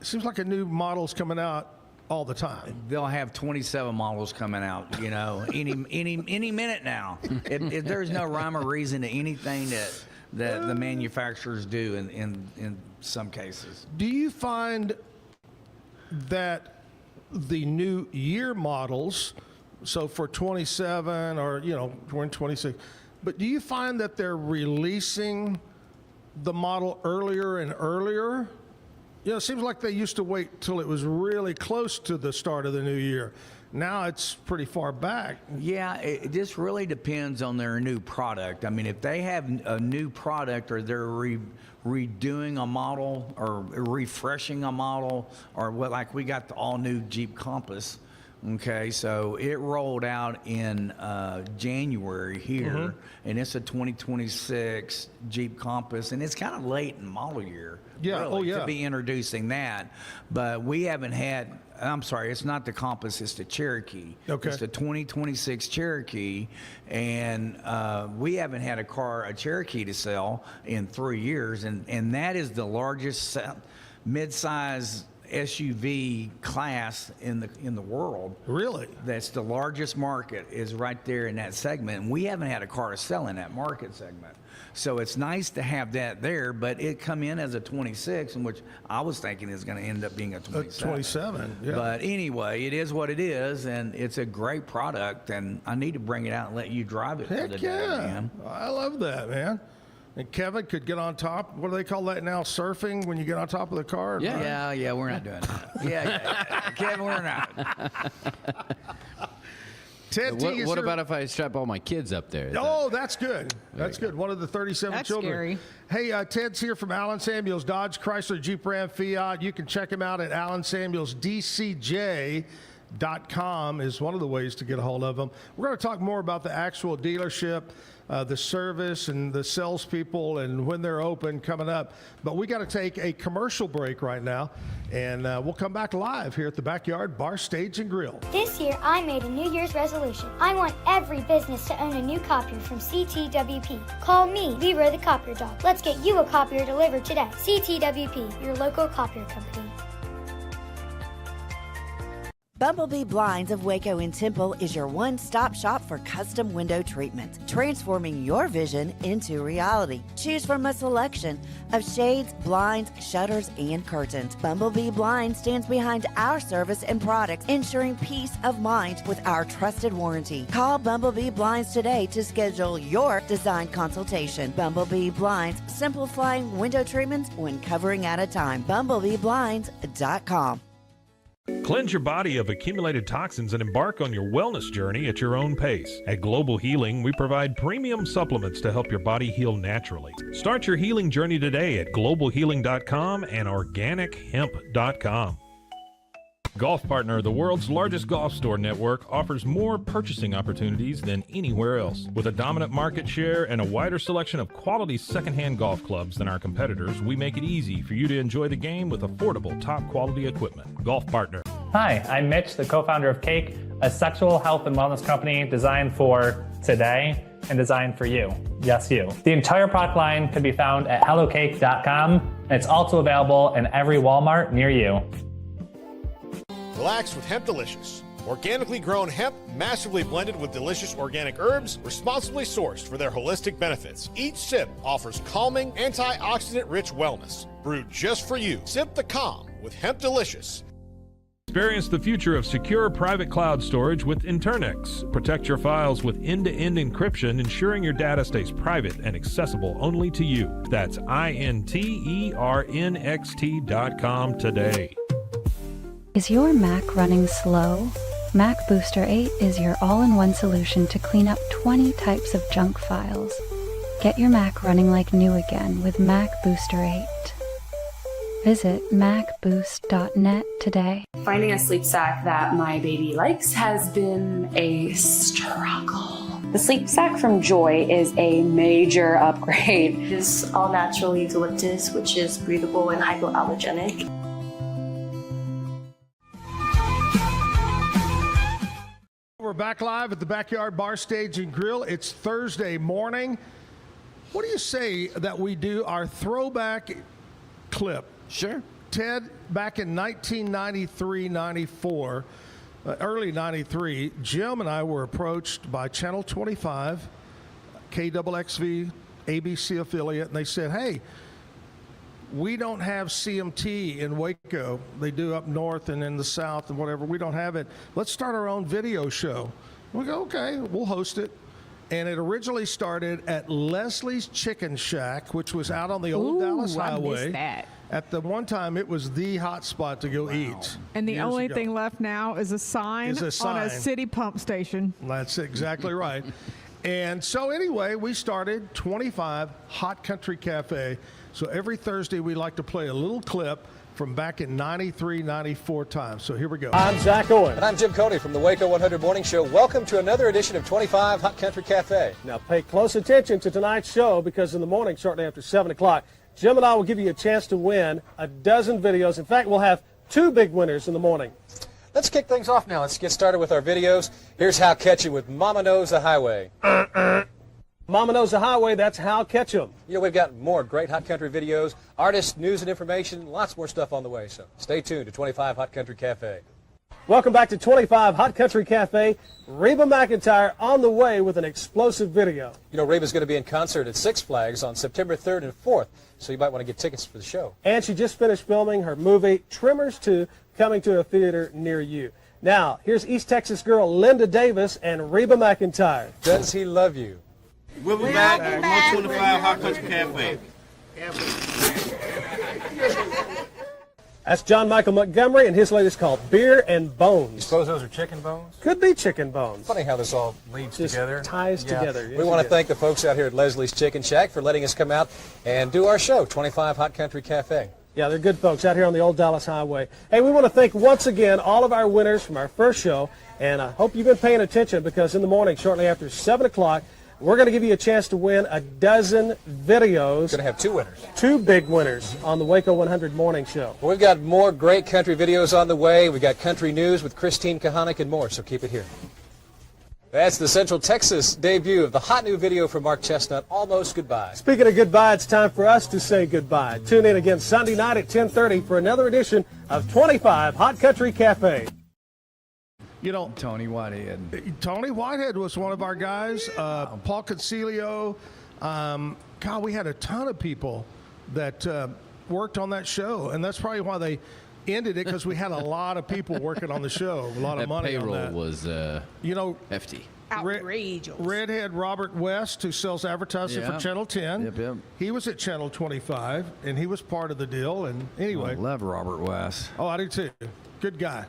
it seems like a new model's coming out all the time. They'll have 27 models coming out, any minute now. There's no rhyme or reason to anything that the manufacturers do in some cases. Do you find that the new year models, so for 27 or, we're in 26, but do you find that they're releasing the model earlier and earlier? It seems like they used to wait till it was really close to the start of the new year. Now it's pretty far back. Yeah, it just really depends on their new product. I mean, if they have a new product or they're redoing a model or refreshing a model, or like we got the all-new Jeep Compass. Okay, so it rolled out in January here, and it's a 2026 Jeep Compass, and it's kind of late in model year, to be introducing that. But we haven't had, I'm sorry, it's not the Compass, it's the Cherokee. Okay. It's the 2026 Cherokee, and we haven't had a Cherokee to sell in 3 years, and that is the largest mid-size SUV class in the world. Really? That's the largest market is right there in that segment. And we haven't had a car to sell in that market segment. So it's nice to have that there, but it come in as a 26, in which I was thinking is going to end up being a 27. 27, yeah. But anyway, it is what it is, and it's a great product, and I need to bring it out and let you drive it for the Heck day, yeah. man. I love that, man. And Kevin could get on top. What do they call that now? Surfing when you get on top of the car? Yeah, we're not doing that. Yeah. Kevin, we're not. Ted Teague is What here. about if I strap all my kids up there? Oh, that's good. That's good. One of the 37 That's children. scary. Hey, Ted's here from Allen Samuels Dodge, Chrysler, Jeep, Ram, Fiat. You can check him out at allensamuelsdcj.com is one of the ways to get a hold of him. We're going to talk more about the actual dealership, the service, and the salespeople, and when they're open coming up. But we got to take a commercial break right now, and we'll come back live here at the Backyard Bar, Stage, and Grill. This year, I made a New Year's resolution. I want every business to own a new copier from CTWP. Call me, Leroy the Copier Dog. Let's get you a copier delivered today. CTWP, your local copier company. Bumblebee Blinds of Waco and Temple is your one-stop shop for custom window treatment, transforming your vision into reality. Choose from a selection of shades, blinds, shutters, and curtains. Bumblebee Blinds stands behind our service and products, ensuring peace of mind with our trusted warranty. Call Bumblebee Blinds today to schedule your design consultation. Bumblebee Blinds, simplifying window treatments one covering at a time. BumblebeeBlinds.com. Cleanse your body of accumulated toxins and embark on your wellness journey at your own pace. At Global Healing, we provide premium supplements to help your body heal naturally. Start your healing journey today at globalhealing.com and organichemp.com. Golf Partner, the world's largest golf store network, offers more purchasing opportunities than anywhere else. With a dominant market share and a wider selection of quality secondhand golf clubs than our competitors, we make it easy for you to enjoy the game with affordable, top-quality equipment. Golf Partner. Hi, I'm Mitch, the co-founder of Cake, a sexual health and wellness company designed for today and designed for you. Yes, you. The entire product line can be found at hellocake.com, and it's also available in every Walmart near you. Relax with Hemp Delicious. Organically grown hemp, massively blended with delicious organic herbs, responsibly sourced for their holistic benefits. Each sip offers calming, antioxidant-rich wellness. Brewed just for you. Sip the calm with Hemp Delicious. Experience the future of secure private cloud storage with Internix. Protect your files with end-to-end encryption, ensuring your data stays private and accessible only to you. That's INTERNXT.com today. Is your Mac running slow? Mac Booster 8 is your all-in-one solution to clean up 20 types of junk files. Get your Mac running like new again with Mac Booster 8. Visit macboost.net today. Finding a sleep sack that my baby likes has been a struggle. The sleep sack from Joy is a major upgrade. It is all natural eucalyptus, which is breathable and hypoallergenic. We're back live at the Backyard Bar, Stage, and Grill. It's Thursday morning. What do you say that we do our throwback clip? Sure. Ted, back in 1993-94, early 93, Jim and I were approached by Channel 25, KXXV, ABC affiliate, and they said, hey, we don't have CMT in Waco. They do up north and in the south and whatever. We don't have it. Let's start our own video show. We go, okay, we'll host it. And it originally started at Leslie's Chicken Shack, which was out on the old Dallas Highway. I missed that. At the one time, it was the hot spot to go eat. And the years only ago. thing left now is a sign on a sign. city pump station. That's exactly right. And so anyway, we started 25 Hot Country Cafe. So every Thursday, we like to play a little clip from back in 93, 94 time. So here we go. I'm Zack Owen. And I'm Jim Cody from the Waco 100 Morning Show. Welcome to another edition of 25 Hot Country Cafe. Now pay close attention to tonight's show, because in the morning, shortly after 7 o'clock, Jim and I will give you a chance to win a dozen videos. In fact, we'll have 2 big winners in the morning. Let's kick things off now. Let's get started with our videos. Here's How Catchy with Mama Knows the Highway. Mama knows the highway, that's how catch 'em. You know, we've got more great Hot Country videos, artists, news and information, lots more stuff on the way, so stay tuned to 25 Hot Country Cafe. Welcome back to 25 Hot Country Cafe. Reba McEntire on the way with an explosive video. You know, Reba's going to be in concert at Six Flags on September 3rd and 4th, so you might want to get tickets for the show. And she just finished filming her movie, Tremors 2, coming to a theater near you. Now, here's East Texas girl Linda Davis and Reba McEntire. Does he love you? We'll be back at 125 Hot Country Cafe. That's John Michael Montgomery, and his latest called Beer and Bones. You suppose those are chicken bones? Could be chicken bones. Funny how this all leads Just together. ties together. Yes, we want to thank the folks out here at Leslie's Chicken Shack for letting us come out and do our show, 25 Hot Country Cafe. Yeah, they're good folks out here on the old Dallas Highway. Hey, we want to thank once again all of our winners from our first show, and I hope you've been paying attention because in the morning, shortly after 7 o'clock, we're going to give you a chance to win a dozen videos. Going to have 2 winners. 2 big winners on the Waco 100 Morning Show. Well, we've got more great country videos on the way. We've got country news with Christine Kahanick and more, so keep it here. That's the Central Texas debut of the hot new video from Mark Chestnut, Almost Goodbye. Speaking of goodbye, it's time for us to say goodbye. Tune in again Sunday night at 10:30 for another edition of 25 Hot Country Cafe. You know, Tony Whitehead. Tony Whitehead was one of our guys. Paul Concilio. God, we had a ton of people that worked on that show, and that's probably why they ended it, because we had a lot of people working on the show, a lot of money on that. Payroll was, hefty. Outrageous. Redhead Robert West, who sells advertising for Channel 10. Yep. He was at Channel 25, and he was part of the deal. And anyway, I love Robert West. Oh, I do too. Good guy.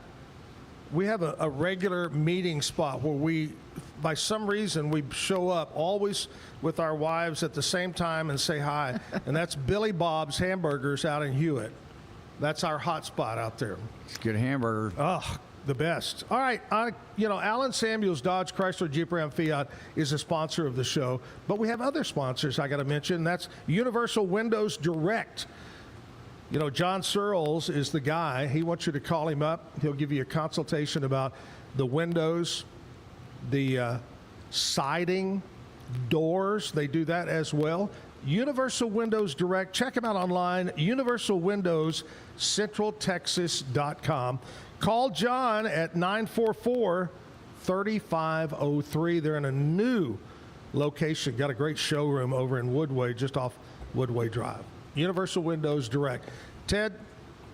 We have a regular meeting spot where we, by some reason, we show up always with our wives at the same time and say hi. And that's Billy Bob's Hamburgers out in Hewitt. That's our hot spot out there. It's good hamburger. Oh, the best. All right. Alan Samuels Dodge Chrysler Jeep Ram Fiat is a sponsor of the show. But we have other sponsors I got to mention. That's Universal Windows Direct. You know, John Searles is the guy. He wants you to call him up. He'll give you a consultation about the windows, the siding, doors. They do that as well. Universal Windows Direct. Check him out online, universalwindowscentraltexas.com. Call John at 944-3503. They're in a new location. Got a great showroom over in Woodway, just off Woodway Drive. Universal Windows Direct. Ted,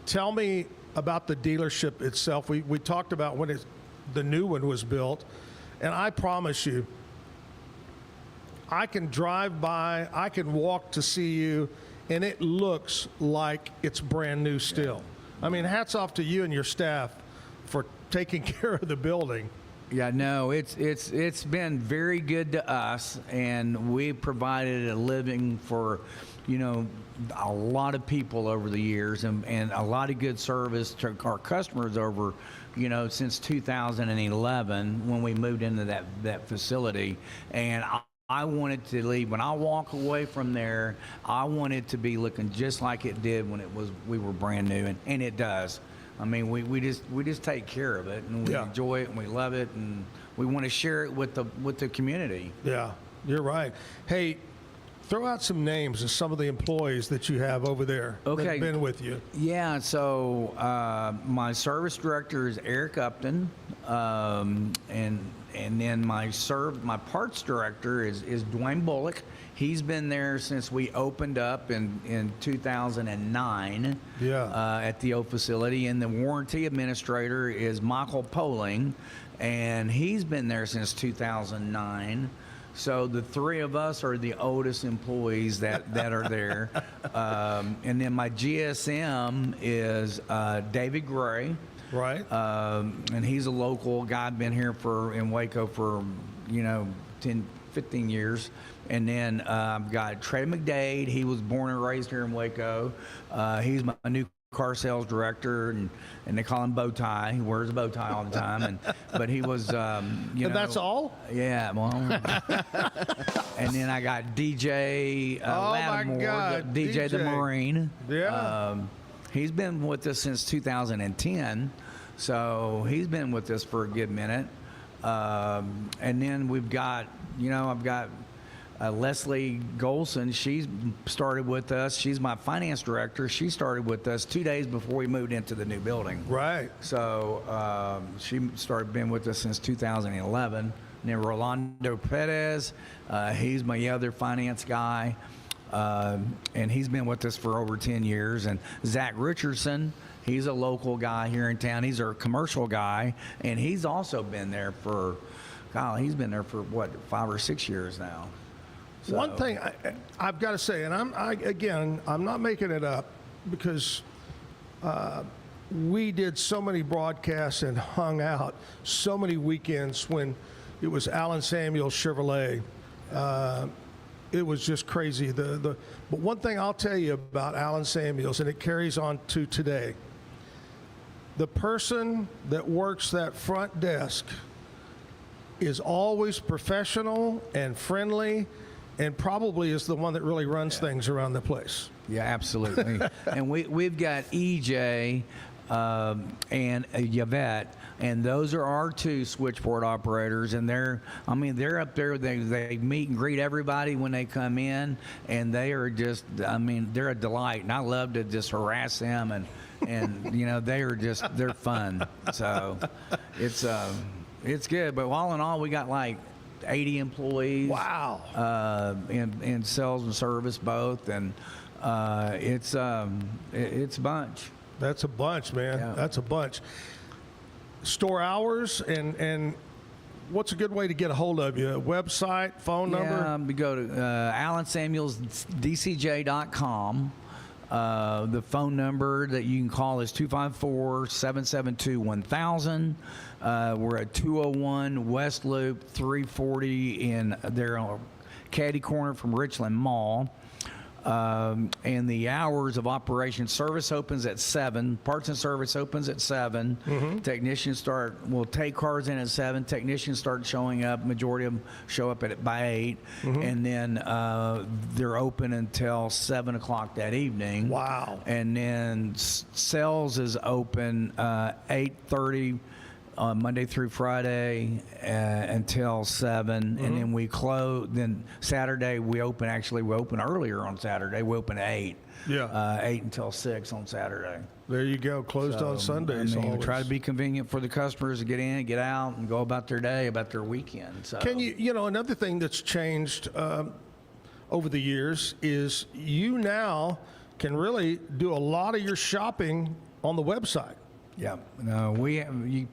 tell me about the dealership itself. We talked about when the new one was built, and I promise you, I can drive by, I can walk to see you, and it looks like it's brand new still. I mean, hats off to you and your staff for taking care of the building. Yeah, no, it's been very good to us, and we provided a living for, a lot of people over the years, and a lot of good service to our customers over, since 2011 when we moved into that facility. And I want it to leave. When I walk away from there, I want it to be looking just like it did when we were brand new, and it does. I mean, we just take care of it, and we enjoy it, and we love it, and we want to share it with the community. Yeah, you're right. Hey, throw out some names of some of the employees that you have over there that have been with you. Yeah, so my service director is Eric Upton, and then my parts director is Dwayne Bullock. He's been there since we opened up in 2009 at the old facility. And the warranty administrator is Michael Poling, and he's been there since 2009. So the three of us are the oldest employees that are there. And then my GSM is David Gray. Right. And he's a local guy, been here in Waco for, 10, 15 years. And then I've got Trey McDade. He was born and raised here in Waco. He's my new car sales director, and they call him Bow Tie. He wears a bow tie all the time. But he was, And that's all? Yeah, well. And then I got DJ Lattimore, my God, DJ the Marine. Yeah. He's been with us since 2010, so he's been with us for a good minute. And then we've got, I've got Leslie Golson, she started with us. She's my finance director. She started with us 2 days before we moved into the new building. Right. So she been with us since 2011. And then Rolando Perez, he's my other finance guy. And he's been with us for over 10 years. And Zach Richardson, he's a local guy here in town. He's our commercial guy, and he's also been there for, he's been there for what, 5 or 6 years now. So. One thing I've got to say, and I'm not making it up, because we did so many broadcasts and hung out so many weekends when it was Alan Samuels Chevrolet. It was just crazy. But one thing I'll tell you about Alan Samuels, and it carries on to today, the person that works that front desk is always professional and friendly, and probably is the one that really runs things around the place. Yeah, absolutely. And we've got EJ and Yvette, and those are our two switchboard operators, and they're up there. They meet and greet everybody when they come in, and they are just, they're a delight, and I love to just harass them, and they're fun. So it's good. But all in all, we got like 80 employees. Wow. In sales and service both, and it's a bunch. That's a bunch, man. Yeah. That's a bunch. Store hours and what's a good way to get a hold of you? Website, phone number? Yeah, we go to AlanSamuelsDCJ.com. The phone number that you can call is 254-772-1000. We're at 201 West Loop 340 in there on Caddy Corner from Richland Mall. And the hours of operation: service opens at 7, parts and service opens at 7. Technicians will take cars in at 7. Technicians start showing up. Majority of them show up by 8, and then they're open until 7 o'clock that evening. Wow! And then sales is open 8:30. Monday through Friday until 7, and then we close. Then Saturday we open. Actually, we open earlier on Saturday. We open at 8. Yeah, 8 until 6 on Saturday. There you go. Closed on Sundays. We try to be convenient for the customers to get in, get out, and go about their day, about their weekend. So. Can you another thing that's changed over the years is you now can really do a lot of your shopping on the website. Yeah, no, you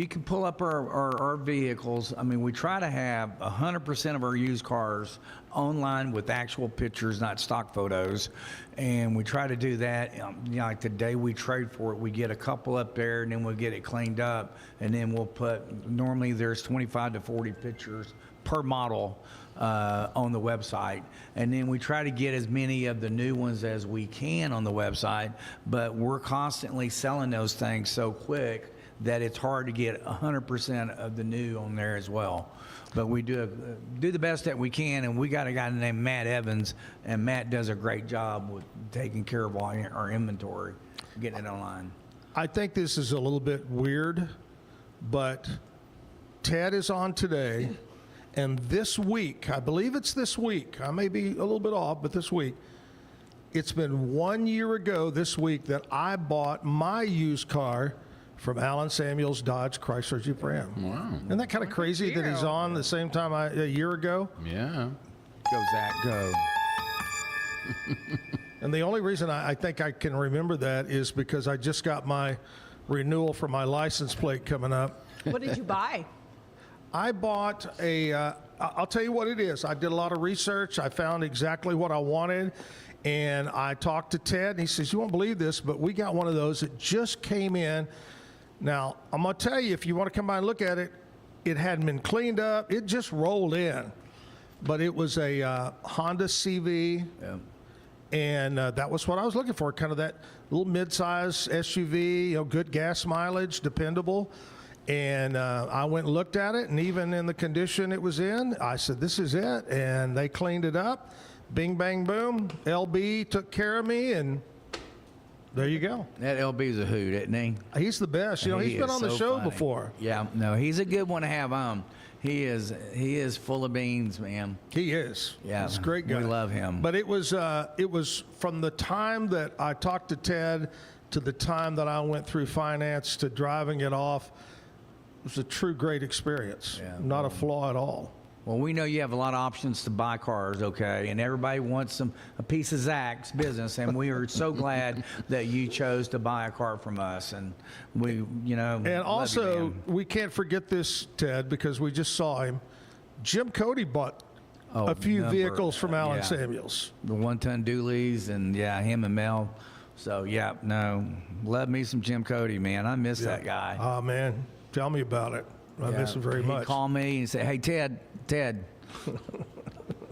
can pull up our vehicles. We try to have 100% of our used cars online with actual pictures, not stock photos, and we try to do that. Like the day we trade for it, we get a couple up there, and then we'll get it cleaned up, and then we'll put. Normally, there's 25 to 40 pictures per model on the website, and then we try to get as many of the new ones as we can on the website, but we're constantly selling those things so quick that it's hard to get 100% of the new on there as well. But we do the best that we can, and we got a guy named Matt Evans, and Matt does a great job with taking care of all our inventory, getting it online. I think this is a little bit weird, but Ted is on today. And this week, I believe it's this week, I may be a little bit off, but this week, it's been 1 year ago this week that I bought my used car from Alan Samuels Dodge Chrysler Jeep Ram. Wow. Isn't that kind of crazy that he's on the same time a year ago? Yeah. Go, Zach, go. And the only reason I think I can remember that is because I just got my renewal for my license plate coming up. What did you buy? I bought I'll tell you what it is. I did a lot of research. I found exactly what I wanted. And I talked to Ted, and he says, you won't believe this, but we got one of those that just came in. Now, I'm going to tell you, if you want to come by and look at it, it hadn't been cleaned up. It just rolled in. But it was a Honda CV. Yeah. And that was what I was looking for, kind of that little mid-size SUV, good gas mileage, dependable. And I went and looked at it, and even in the condition it was in, I said, this is it. And they cleaned it up. Bing, bang, boom. LB took care of me, and there you go. That LB's a hoot, isn't he? He's the best. He's been on the show before. Yeah, no, he's a good one to have on. He is full of beans, man. He is. Yeah, he's a great guy. We love him. But it was from the time that I talked to Ted to the time that I went through finance to driving it off. It was a true great experience. Yeah, not a flaw at all. Well, we know you have a lot of options to buy cars, okay? And everybody wants a piece of Zach's business, and we are so glad that you chose to buy a car from us. And we, And also, we can't forget this, Ted, because we just saw him. Jim Cody bought a few vehicles from Allen Samuels. The one-ton dualies, and him and Mel. So, love me some Jim Cody, man. I miss that guy. Oh, man. Tell me about it. I miss him very much. He'd call me and say, hey, Ted,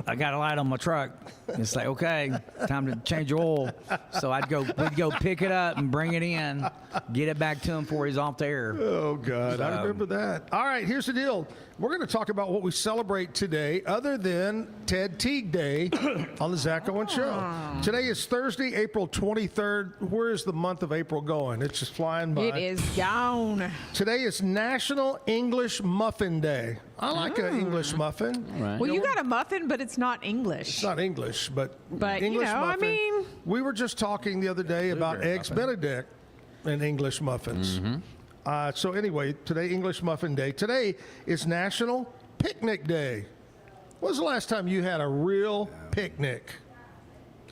I got a light on my truck. It's like, okay, time to change oil. So we'd go pick it up and bring it in, get it back to him before he's off the air. Oh, God, I remember that. All right, here's the deal. We're going to talk about what we celebrate today other than Ted Teague Day on the Zack Owen Show. Today is Thursday, April 23rd. Where is the month of April going? It's just flying by. It is gone. Today is National English Muffin Day. I like an English muffin. Right. Well, you got a muffin, but it's not English. It's not English, but I English muffin. mean, we were just talking the other day about eggs Benedict and English muffins. So anyway, today English Muffin Day. Today is National Picnic Day. When was the last time you had a real picnic?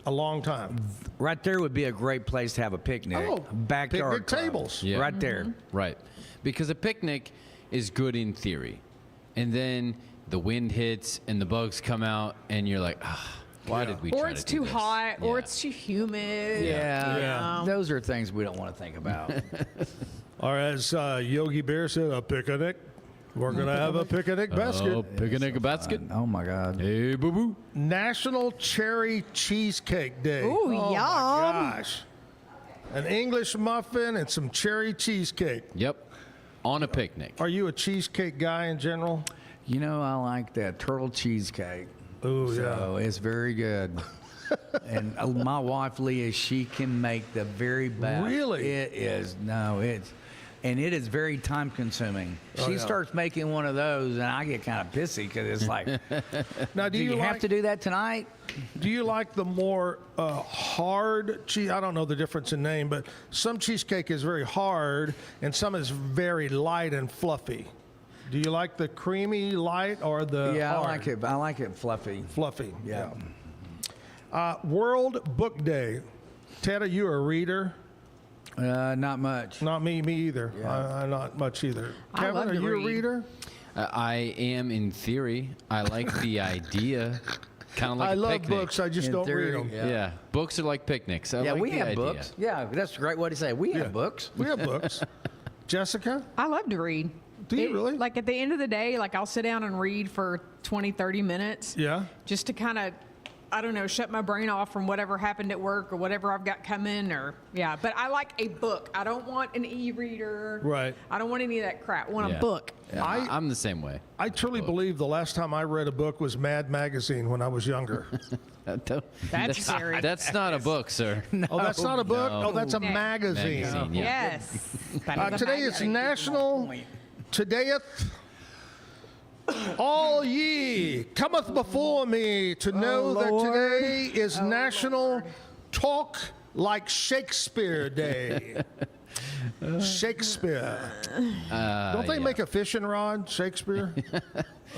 A long time. Right there would be a great place to have a picnic. Oh, Backyard picnic tables. Yeah. Right there. Right. Because a picnic is good in theory. And then the wind hits and the bugs come out and you're like, why did we try to do this? Or it's too hot, or it's too humid. Yeah. Those are things we don't want to think about. Or as Yogi Bear said, a picnic. We're going to have a picnic basket. Oh, picnic basket. Oh, my God. Hey, boo-boo. National Cherry Cheesecake Day. Ooh, oh yum. My gosh. An English muffin and some cherry cheesecake. Yep. On a picnic. Are you a cheesecake guy in general? I like that turtle cheesecake. Oh, so it's very good. And my wife, Leah, she can make the very best. Really? It is. No, and it is very time consuming. She starts making one of those, and I get kind of pissy because it's like, now, do you have to do that tonight? Do you like the more hard cheese? I don't know the difference in name, but some cheesecake is very hard, and some is very light and fluffy. Do you like the creamy light or the hard? I like it fluffy. Fluffy. Yeah. World Book Day. Ted, are you a reader? Not much. Not me either. Yeah. Not much either. I Kevin, love are to you read. a reader? I am in theory. I like the idea. Kind of like I a love picnic. books. I just don't read them. Yeah. Books are like picnics. I like we the have idea. books. Yeah, that's a great way to say it. We have books. We have books. Jessica? I love to read. Do you really? Like at the end of the day, like I'll sit down and read for 20, 30 minutes. Yeah. Just to kind of, I don't know, shut my brain off from whatever happened at work or whatever I've got coming but I like a book. I don't want an e-reader. Right. I don't want any of that crap. I want a book. Yeah, I'm the same way. I truly believe the last time I read a book was Mad Magazine when I was younger. That's scary. That's not a book, sir. Oh, that's not a book? No. Oh, that's a magazine. Magazine, yeah. Yes. That is a Today is magazine. National Todayeth. All ye cometh before me to know that today is National Talk Like Shakespeare Day. Shakespeare. Don't they make a fishing rod, Shakespeare?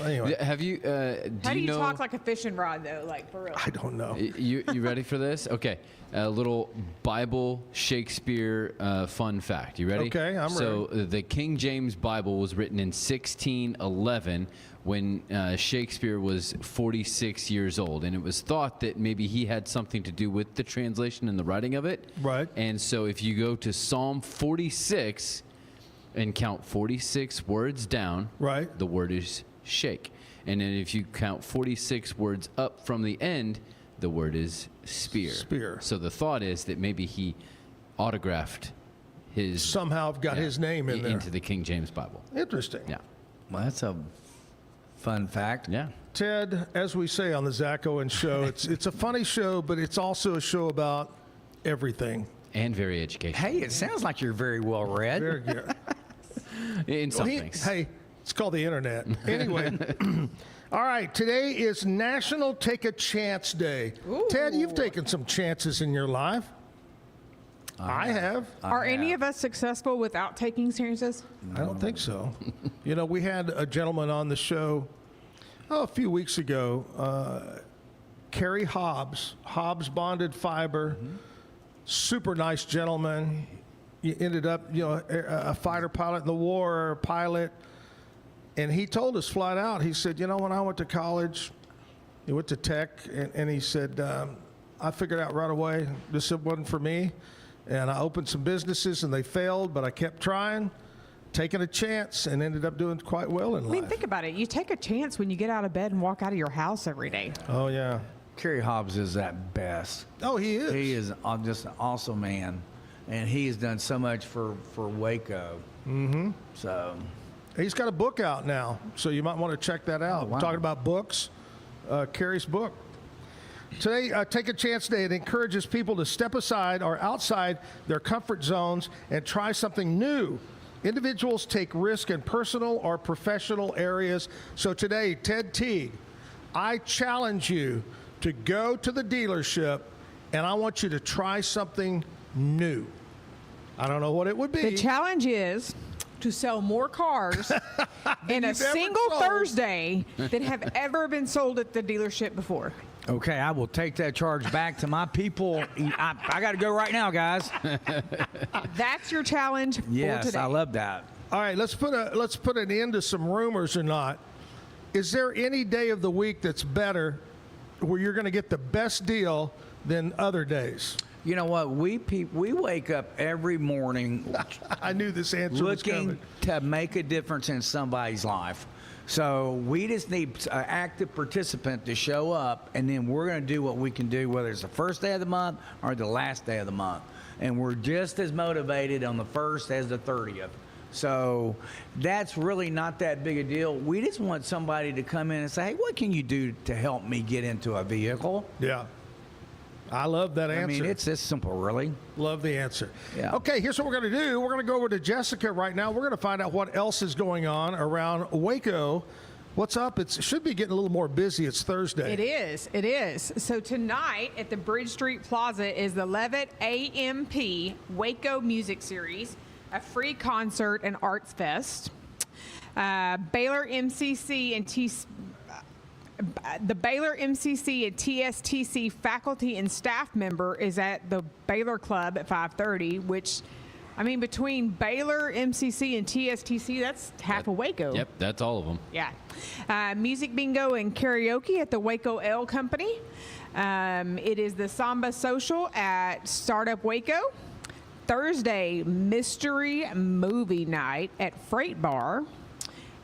Anyway. Have you? How do you know? talk like a fishing rod, though? Like, for real? I don't know. You ready for this? Okay. A little Bible Shakespeare fun fact. You ready? Okay, I'm ready. So the King James Bible was written in 1611 when Shakespeare was 46 years old. And it was thought that maybe he had something to do with the translation and the writing of it. Right. And so if you go to Psalm 46 and count 46 words down, right, the word is shake. And then if you count 46 words up from the end, the word is spear. Spear. So the thought is that maybe he autographed his somehow got his name in there into the King James Bible. Interesting. Yeah. Well, that's a fun fact. Yeah. Ted, as we say on the Zack Owen Show, it's a funny show, but it's also a show about everything. And very educational. Hey, it sounds like you're very well read. Very good. In some things. Hey, It's called the internet. Anyway, all right, today is National Take a Chance Day. Ooh. Ted, you've taken some chances in your life. I have. Are any of us successful without taking chances? I don't think so. You know, we had a gentleman on the show a few weeks ago, Kerry Hobbs, Bonded Fiber, super nice gentleman. He ended up, a fighter pilot in the war, a pilot. And he told us flat out, he said, when I went to college, he went to tech, and he said, I figured out right away this wasn't for me. And I opened some businesses, and they failed, but I kept trying, taking a chance, and ended up doing quite well in life. I mean, think about it. You take a chance when you get out of bed and walk out of your house every day. Oh, yeah. Kerry Hobbs is at best. Oh, he is. He is just an awesome man, and he has done so much for Waco. Mm-hmm. So he's got a book out now, so you might want to check that out. Oh, wow. Talking about books, Kerry's book. Today, Take a Chance Day. It encourages people to step aside or outside their comfort zones and try something new. Individuals take risk in personal or professional areas. So today, Ted Teague, I challenge you to go to the dealership, and I want you to try something new. I don't know what it would be. The challenge is to sell more cars in a single Thursday than have ever been sold at the dealership before. okay, I will take that charge back to my people. I got to go right now, guys. That's your challenge for today. I love that. All right, let's put an end to some rumors or not. Is there any day of the week that's better where you're going to get the best deal than other days? You know what? We wake up every morning. I knew this answer was coming. Looking to make a difference in somebody's life. So we just need an active participant to show up, and then we're going to do what we can do, whether it's the first day of the month or the last day of the month. And we're just as motivated on the 1st as the 30th. So that's really not that big a deal. We just want somebody to come in and say, hey, what can you do to help me get into a vehicle? Yeah. I love that answer. I mean, it's this simple, really. Love the answer. Yeah. Okay, here's what we're going to do. We're going to go over to Jessica right now. We're going to find out what else is going on around Waco. What's up? It should be getting a little more busy. It's Thursday. It is. It is. So tonight at the Bridge Street Plaza is the Levitt AMP Waco Music Series, a free concert and arts fest. Baylor MCC and the Baylor MCC and TSTC faculty and staff member is at the Baylor Club at 5:30, which, I mean, between Baylor, MCC, and TSTC, that's half of Waco. Yep, that's all of them. Yeah. Music bingo and karaoke at the Waco Ale Company. It is the Samba Social at Startup Waco. Thursday, Mystery Movie Night at Freight Bar.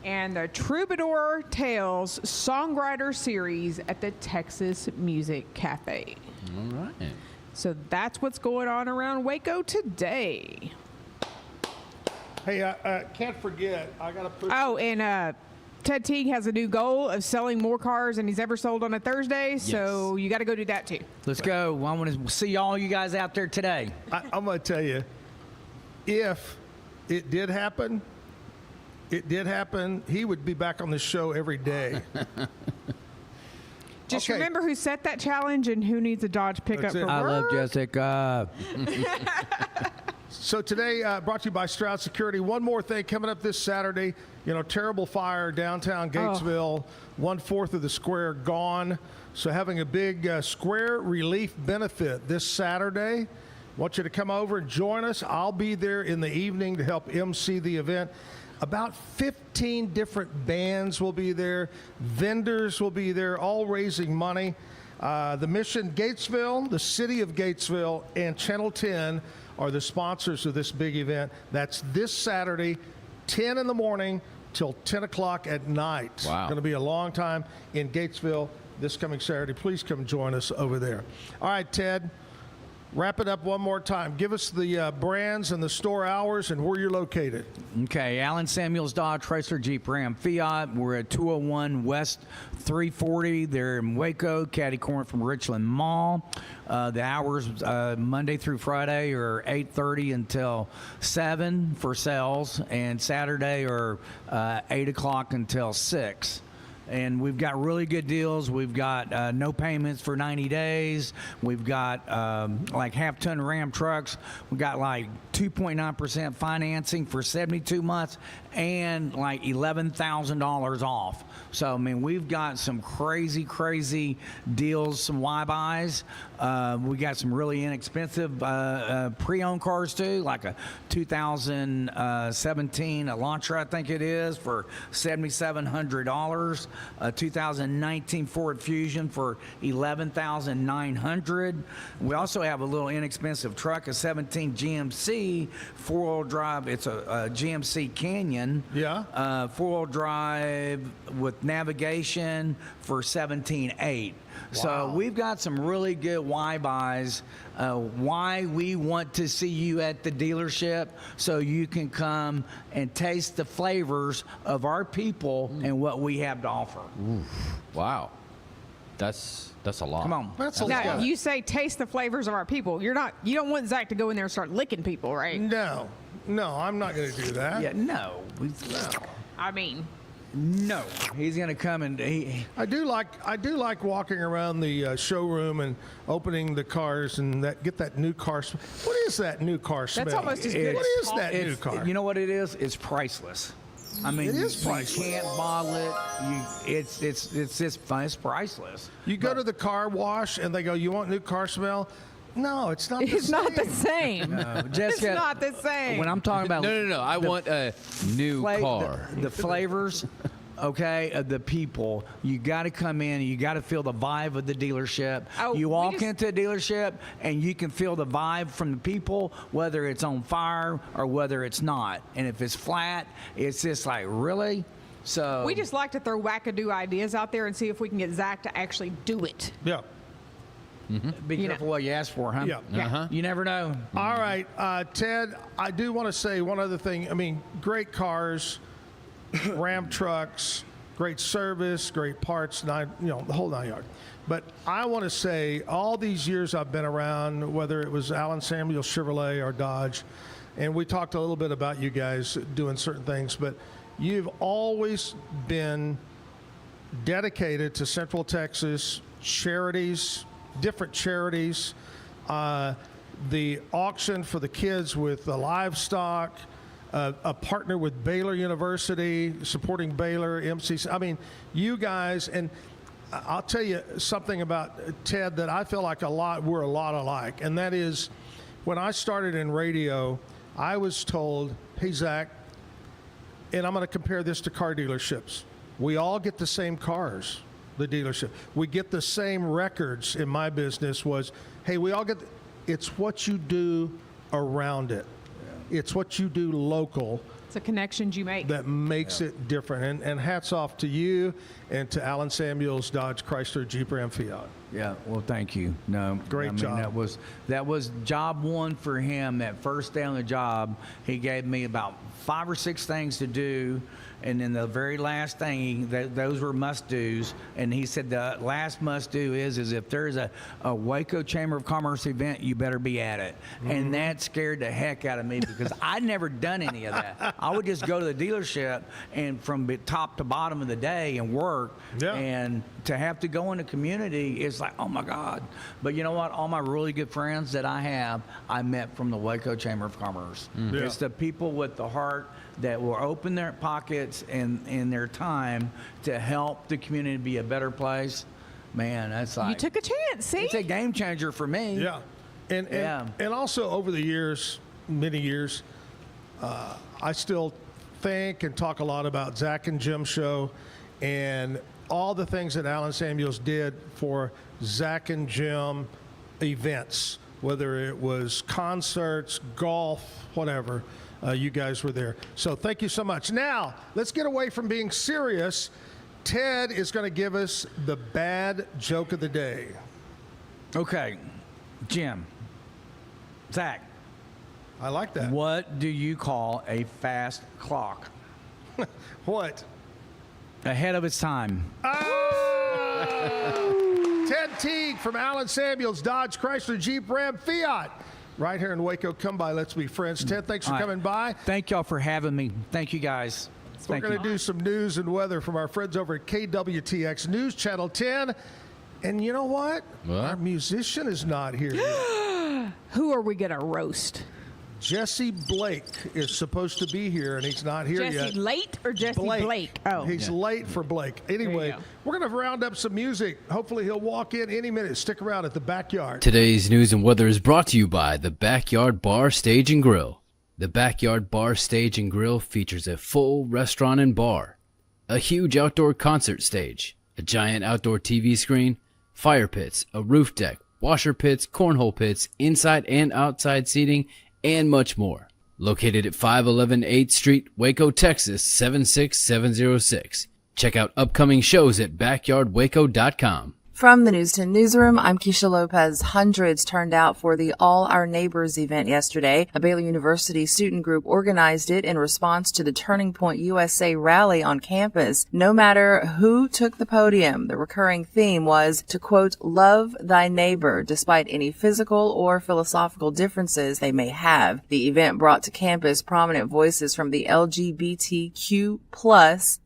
And the Troubadour Tales Songwriter Series at the Texas Music Cafe. All right. So that's what's going on around Waco today. Hey, I can't forget. I got to put. Oh, and Ted Teague has a new goal of selling more cars than he's ever sold on a Thursday. So you got to go do that too. Let's go. I want to see all you guys out there today. I'm going to tell you, if it did happen, he would be back on the show every day. Just remember who set that challenge and who needs a Dodge pickup for work. I love Jessica. So today, brought to you by Stroud Security. One more thing coming up this Saturday. Terrible fire downtown Gatesville. 1/4 of the square gone. So having a big square relief benefit this Saturday. Want you to come over and join us. I'll be there in the evening to help MC the event. About 15 different bands will be there. Vendors will be there, all raising money. The Mission Gatesville, the City of Gatesville, and Channel 10 are the sponsors of this big event. That's this Saturday, 10 in the morning till 10 o'clock at night. Wow. Going to be a long time in Gatesville this coming Saturday. Please come join us over there. All right, Ted. wrap it up one more time. Give us the brands and the store hours and where you're located. Okay, Allen Samuels Dodge, Chrysler, Jeep, Ram, Fiat. We're at 201 West 340. They're in Waco, catty corner from Richland Mall. The hours Monday through Friday are 8:30 until 7 for sales, and Saturday are 8 o'clock until 6. And we've got really good deals. We've got no payments for 90 days. We've got like half-ton Ram trucks. We've got like 2.9% financing for 72 months and like $11,000 off. So, I mean, we've got some crazy, crazy deals, some Y-buys. We got some really inexpensive pre-owned cars, too, like a 2017 Elantra, I think it is, for $7,700. A 2019 Ford Fusion for $11,900. We also have a little inexpensive truck, a 17 GMC four-wheel drive. It's a GMC Canyon. Yeah. Four-wheel drive with navigation for $17,800. So we've got some really good Y-buys. Why we want to see you at the dealership so you can come and taste the flavors of our people and what we have to offer. Ooh, wow. That's a lot. Come on. That's a Now, lot. you say taste the flavors of our people. You don't want Zach to go in there and start licking people, right? No, I'm not going to do that. Yeah, no. I mean, no. He's going to come and I do like walking around the showroom and opening the cars and get that new car. What is that new car smell? That's almost as good What as is that new car? You know what it is? It's priceless. I mean, it is priceless. You can't bottle it. It's just fun. It's priceless. You go to the car wash and they go, "You want new car smell?" No, it's not. it's not the same. Jessica, It's not the same. When I'm talking about No. I want a new car. the flavors, okay, of the people. You got to come in. You got to feel the vibe of the dealership. Oh, you we walk just- into a dealership and you can feel the vibe from the people, whether it's on fire or whether it's not. And if it's flat, it's just like, really? So We just like to throw wackadoo ideas out there and see if we can get Zach to actually do it. Yeah. be careful what you ask for, huh? Yeah. Uh-huh. You never know. All right, Ted, I do want to say one other thing. I mean, great cars, Ram trucks, great service, great parts, the whole 9 yards. But I want to say all these years I've been around, whether it was Allen Samuels Chevrolet or Dodge, and we talked a little bit about you guys doing certain things, but you've always been dedicated to Central Texas charities, different charities, the auction for the kids with the livestock, a partner with Baylor University, supporting Baylor, MCC. I mean, you guys, and I'll tell you something about Ted that I feel like we're a lot alike, and that is when I started in radio, I was told, "Hey, Zach," and I'm going to compare this to car dealerships. We all get the same cars, the dealership. We get the same records in my business was, hey, we all get, it's what you do around it. Yeah. It's what you do local. It's the connections you make. That makes it different. And hats off to you and to Allen Samuels, Dodge, Chrysler, Jeep, Ram, Fiat. Yeah, well, thank you. No, Great job. That was job one for him. That first day on the job, he gave me about 5 or 6 things to do, and then the very last thing, those were must-dos. And he said the last must-do is if there's a Waco Chamber of Commerce event, you better be at it. Mm-hmm. And that scared the heck out of me because I'd never done any of that. I would just go to the dealership and from top to bottom of the day and work. Yeah. And to have to go in the community is like, oh my God. But you know what? All my really good friends that I have, I met from the Waco Chamber of Commerce. Mm. Yeah. It's the people with the heart that will open their pockets and their time to help the community be a better place. Man, that's like... You took a chance, see? It's a game changer for me. Yeah. And also over the years, many years, I still think and talk a lot about Zack and Jim Show and all the things that Allen Samuels did for Zack and Jim events, whether it was concerts, golf, whatever. You guys were there. So thank you so much. Now, let's get away from being serious. Ted is going to give us the bad joke of the day. Okay, Jim, Zach, I like that. what do you call a fast clock? What? Ahead of its time. Ted Teague from Allen Samuels, Dodge, Chrysler, Jeep, Ram, Fiat. Right here in Waco. Come by. Let's be friends. Ted, thanks for All right. coming by. Thank y'all for having me. Thank you, guys. We're Thank going you. to do some news and weather from our friends over at KWTX News Channel 10. And you know what? Our musician is not here yet. Who are we going to roast? Jessie Blake is supposed to be here, and he's not here yet. Jesse late or Jesse Blake? Oh. He's late for Blake. Anyway, we're going to round up some music. Hopefully he'll walk in any minute. Stick around at the Backyard. Today's news and weather is brought to you by the Backyard Bar, Stage and Grill. The Backyard Bar, Stage and Grill features a full restaurant and bar, a huge outdoor concert stage, a giant outdoor TV screen, fire pits, a roof deck, washer pits, cornhole pits, inside and outside seating, and much more. Located at 511 8th Street, Waco, Texas, 76706. Check out upcoming shows at backyardwaco.com. From the News 10 Newsroom, I'm Keisha Lopez. Hundreds turned out for the All Our Neighbors event yesterday. A Baylor University student group organized it in response to the Turning Point USA rally on campus. No matter who took the podium, the recurring theme was to, quote, love thy neighbor, despite any physical or philosophical differences they may have. The event brought to campus prominent voices from the LGBTQ+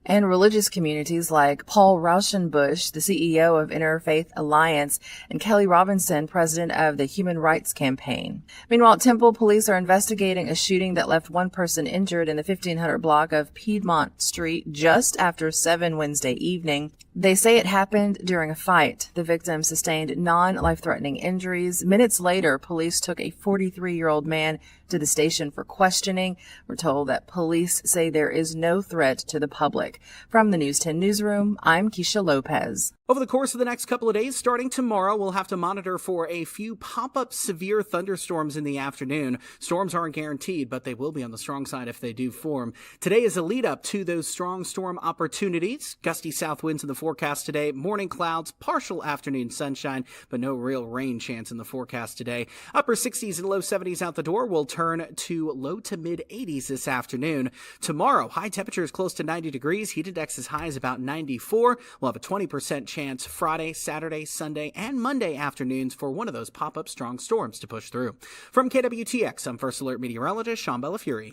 and religious communities like Paul Rauschenbusch, the CEO of Interfaith Alliance, and Kelly Robinson, president of the Human Rights Campaign. Meanwhile, Temple police are investigating a shooting that left one person injured in the 1500 block of Piedmont Street just after 7 Wednesday evening. They say it happened during a fight. The victim sustained non-life-threatening injuries. Minutes later, police took a 43-year-old man to the station for questioning. We're told that police say there is no threat to the public. From the News 10 Newsroom, I'm Keisha Lopez. Over the course of the next couple of days, starting tomorrow, we'll have to monitor for a few pop-up severe thunderstorms in the afternoon. Storms aren't guaranteed, but they will be on the strong side if they do form. Today is a lead-up to those strong storm opportunities. Gusty south winds in the forecast today. Morning clouds, partial afternoon sunshine, but no real rain chance in the forecast today. Upper 60s and low 70s out the door will turn to low to mid 80s this afternoon. Tomorrow, high temperatures close to 90 degrees. Heat index is high as about 94. We'll have a 20% chance Friday, Saturday, Sunday, and Monday afternoons for one of those pop-up strong storms to push through. From KWTX, I'm First Alert meteorologist Sean Bellafury.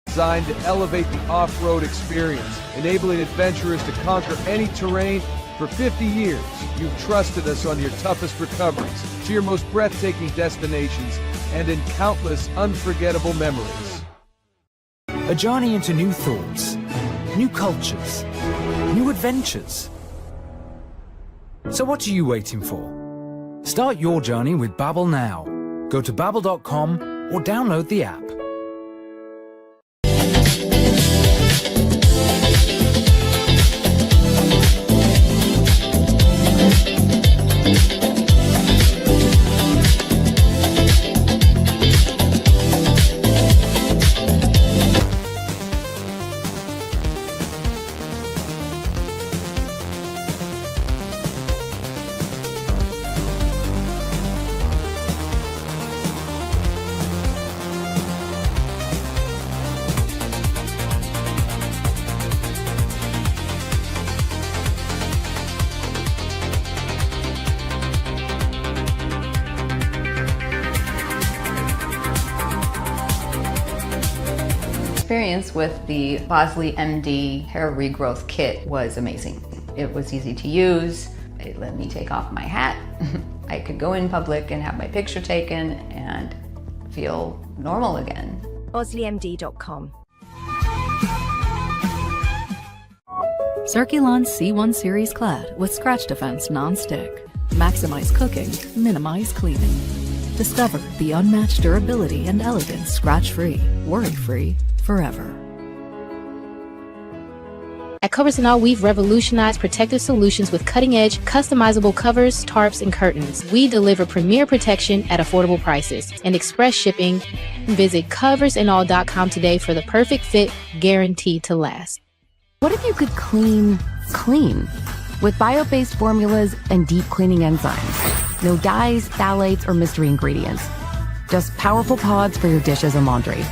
Designed to elevate the off-road experience, enabling adventurers to conquer any terrain. For 50 years, you've trusted us on your toughest recoveries, to your most breathtaking destinations, and in countless unforgettable memories. A journey into new thoughts, new cultures, new adventures. So what are you waiting for? Start your journey with Babbel now. Go to babbel.com or download the app. Experience with the Bosley MD hair regrowth kit was amazing. It was easy to use. It let me take off my hat. I could go in public and have my picture taken and feel normal again. BosleyMD.com. Circulon C1 Series Clad with Scratch Defense Non-Stick. Maximize cooking, minimize cleaning. Discover the unmatched durability and elegance scratch-free, worry-free, forever. At Covers and All, we've revolutionized protective solutions with cutting-edge, customizable covers, tarps, and curtains. We deliver premier protection at affordable prices and express shipping. Visit coversandall.com today for the perfect fit, guaranteed to last. What if you could clean clean? With bio-based formulas and deep cleaning enzymes. No dyes, phthalates, or mystery ingredients. Just powerful pods for your dishes and laundry.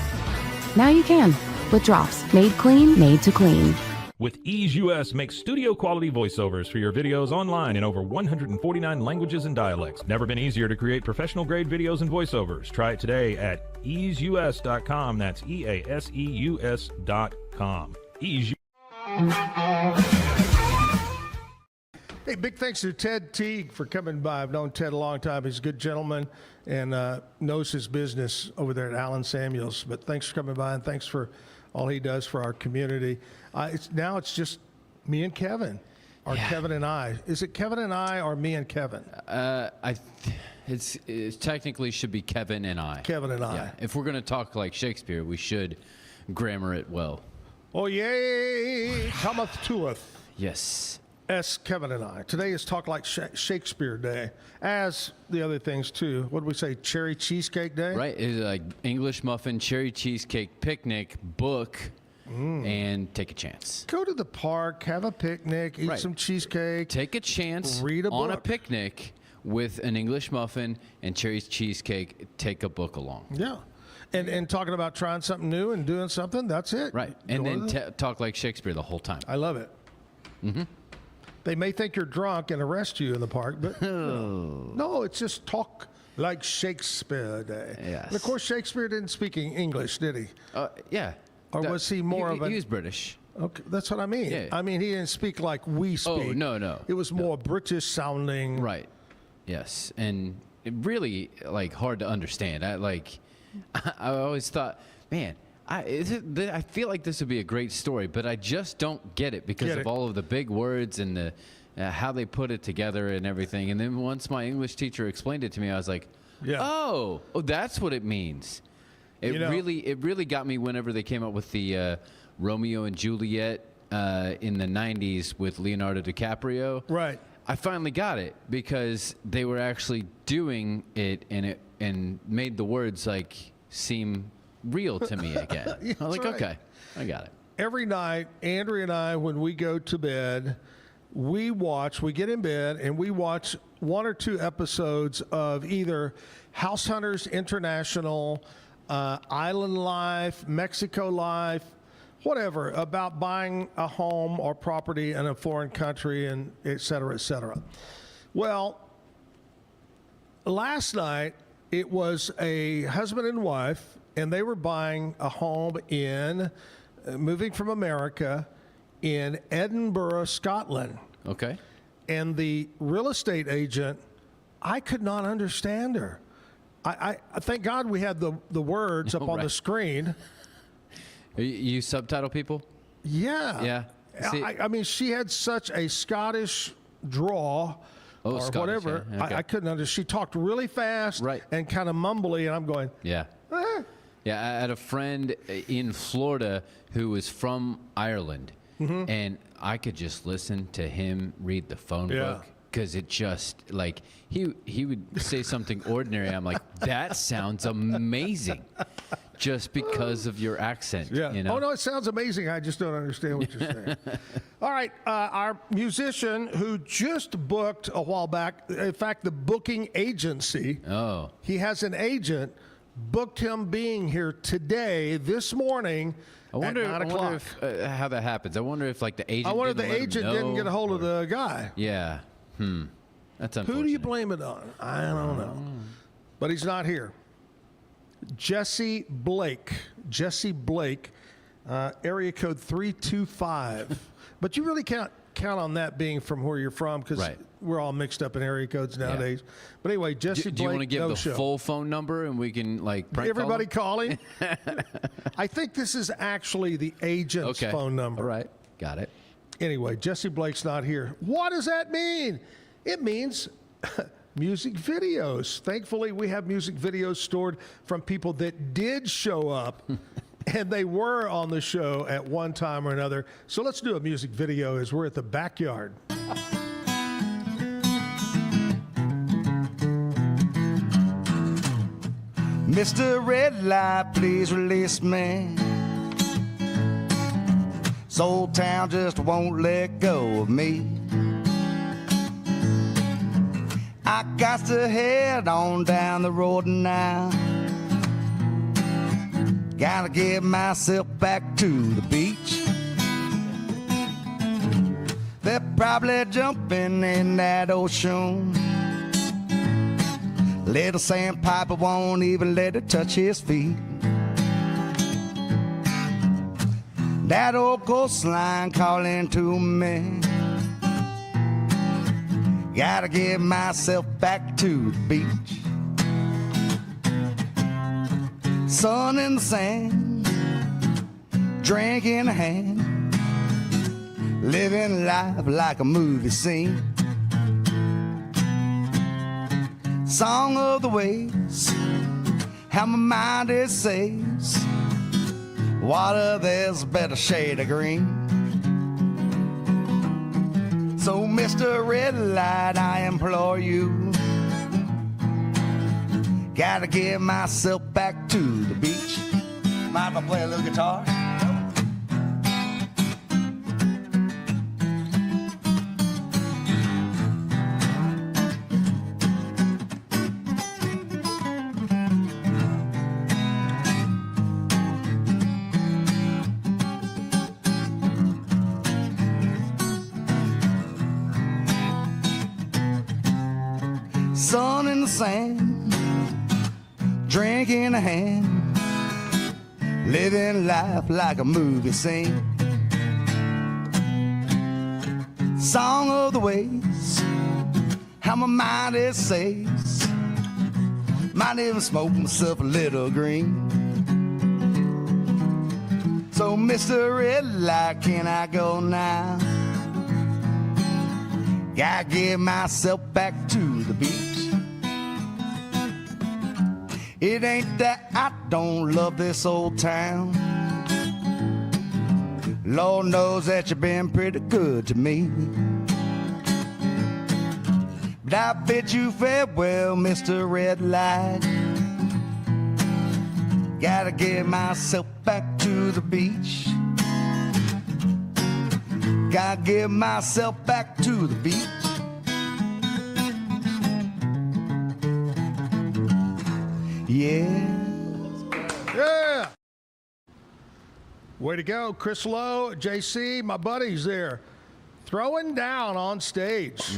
Now you can, with drops made clean, made to clean. With Ease US makes studio quality voiceovers for your videos online in over 149 languages and dialects. Never been easier to create professional grade videos and voiceovers. Try it today at easeus.com. That's EASEUS.com. Ease. Hey, big thanks to Ted Teague for coming by. I've known Ted a long time. He's a good gentleman and knows his business over there at Allen Samuels. But thanks for coming by, and thanks for all he does for our community. It's just me and Kevin, or Kevin and I. Is it Kevin and I, or me and Kevin? It technically should be Kevin and I. Kevin and I. Yeah. If we're going to talk like Shakespeare, we should grammar it well. Oh, yea, cometh to us. Yes. Kevin and I. Today is Talk Like Shakespeare Day, as the other things too. What did we say? Cherry Cheesecake Day? Right. It's like English muffin, cherry cheesecake, picnic, book, and take a chance. Go to the park, have a picnic, eat some cheesecake. Take a chance read a book. On a picnic with an English muffin and cherry cheesecake. Take a book along. Yeah. And talking about trying something new and doing something, that's it. Right. And then talk like Shakespeare the whole time. I love it. Mm-hmm. They may think you're drunk and arrest you in the park, but no, it's just talk like Shakespeare Day. Yes. And of course, Shakespeare didn't speak English, did he? Yeah. Or was he more of a... He was British. Okay, that's what I mean. Yeah. I mean, he didn't speak like we speak. Oh, no. It was more British sounding. Right. Yes. And it really, hard to understand. I always thought, man... I feel like this would be a great story, but I just don't get it because of all of the big words and the how they put it together and everything. And then once my English teacher explained it to me, I was like, oh, that's what it means. It really got me whenever they came up with the Romeo and Juliet in the 90s with Leonardo DiCaprio. Right. I finally got it because they were actually doing it and made the words seem real to me again. I was like, okay, I got it. Every night, Andrea and I, when we go to bed, we get in bed and we watch one or two episodes of either House Hunters International, Island Life, Mexico Life, whatever, about buying a home or property in a foreign country, and et cetera, et cetera. Well, last night, it was a husband and wife, and they were buying a home moving from America in Edinburgh, Scotland. Okay. And the real estate agent, I could not understand her. I thank God we had the words up on the screen. You subtitle people? Yeah. Yeah. I mean, she had such a Scottish draw. Or Scottish, whatever. Yeah. Okay. I couldn't understand. She talked really fast and kind of mumbly, and I'm going, yeah. Yeah, I had a friend in Florida who was from Ireland, and I could just listen to him read the phone book because it just, he would say something ordinary. I'm like, that sounds amazing just because of your accent. Yeah. You know? Oh, no, it sounds amazing. I just don't understand what you're saying. All right. Our musician who just booked a while back, in fact, the booking agency. Oh. He has an agent, booked him being here today, this morning. I wonder if how that happens. I wonder if the agent. I wonder if the agent didn't get a hold of the guy. Yeah. That's unfortunate. Who do you blame it on? I don't know. But he's not here. Jessie Blake, area code 325. But you really can't count on that being from where you're from because we're all mixed up in area codes nowadays. Yeah. But anyway, Jessie Blake. Do you want to give the full phone number and we can prank everybody calling? I think this is actually the agent's phone number. All right, got it. Anyway, Jessie Blake's not here. What does that mean? It means music videos. Thankfully, we have music videos stored from people that did show up And they were on the show at one time or another. So let's do a music video as we're at the Backyard. Mr. Red Light, please release me. This old town just won't let go of me. I got to head on down the road now. Gotta get myself back to the beach. They're probably jumping in that ocean. Little sandpiper won't even let it touch his feet. That old coastline calling to me. Gotta get myself back to the beach. Sun in the sand, drink in the hand, living life like a movie scene. Song of the waves, how my mind it saves. Water, there's a better shade of green. So, Mr. Red Light, I implore you, gotta get myself back to the beach. Mind if I play a little guitar? Sun in the sand, drink in the hand, living life like a movie scene. Song of the waves, how my mind it says. Might even smoke myself a little green. So, Mr. Red Light, can I go now? Gotta get myself back to the beach. It ain't that I don't love this old town. Lord knows that you've been pretty good to me. But I bid you farewell, Mr. Red Light. Gotta get myself back to the beach. Gotta get myself back to the beach. Yeah. Yeah. Way to go, Chris Lowe, JC, my buddies there. Throwing down on stage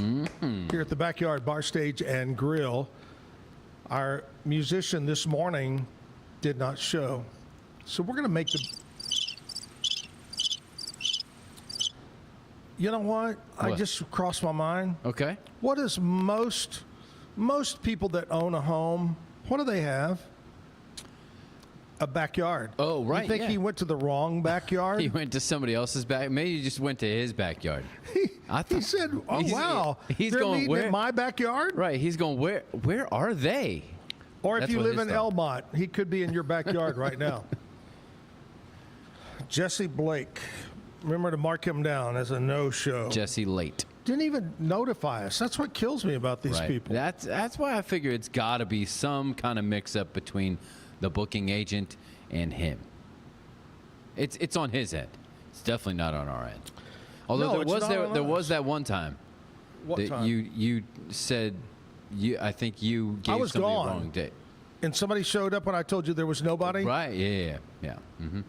here at the Backyard Bar Stage and Grill. Our musician this morning did not show. So we're going to make the... You know what? I just crossed my mind. Okay. What is most people that own a home, what do they have? A backyard. Oh, right. You think he went to the wrong backyard? He went to somebody else's back. Maybe he just went to his backyard. He said, "Oh wow, he's they're going meeting where? in my backyard." Right. He's going where? Where are they? Or if That's you what live his in thought. Elmont, he could be in your backyard right now. Jessie Blake. Remember to mark him down as a no-show. Jessie late. Didn't even notify us. That's what kills me about these Right. people. That's why I figure it's got to be some kind of mix-up between the booking agent and him. It's on his end. It's definitely not on our end. Although there was that one time What that time? you said I think you gave I was somebody gone. a wrong date. And somebody showed up when I told you there was nobody? Right, yeah. Mm-hmm.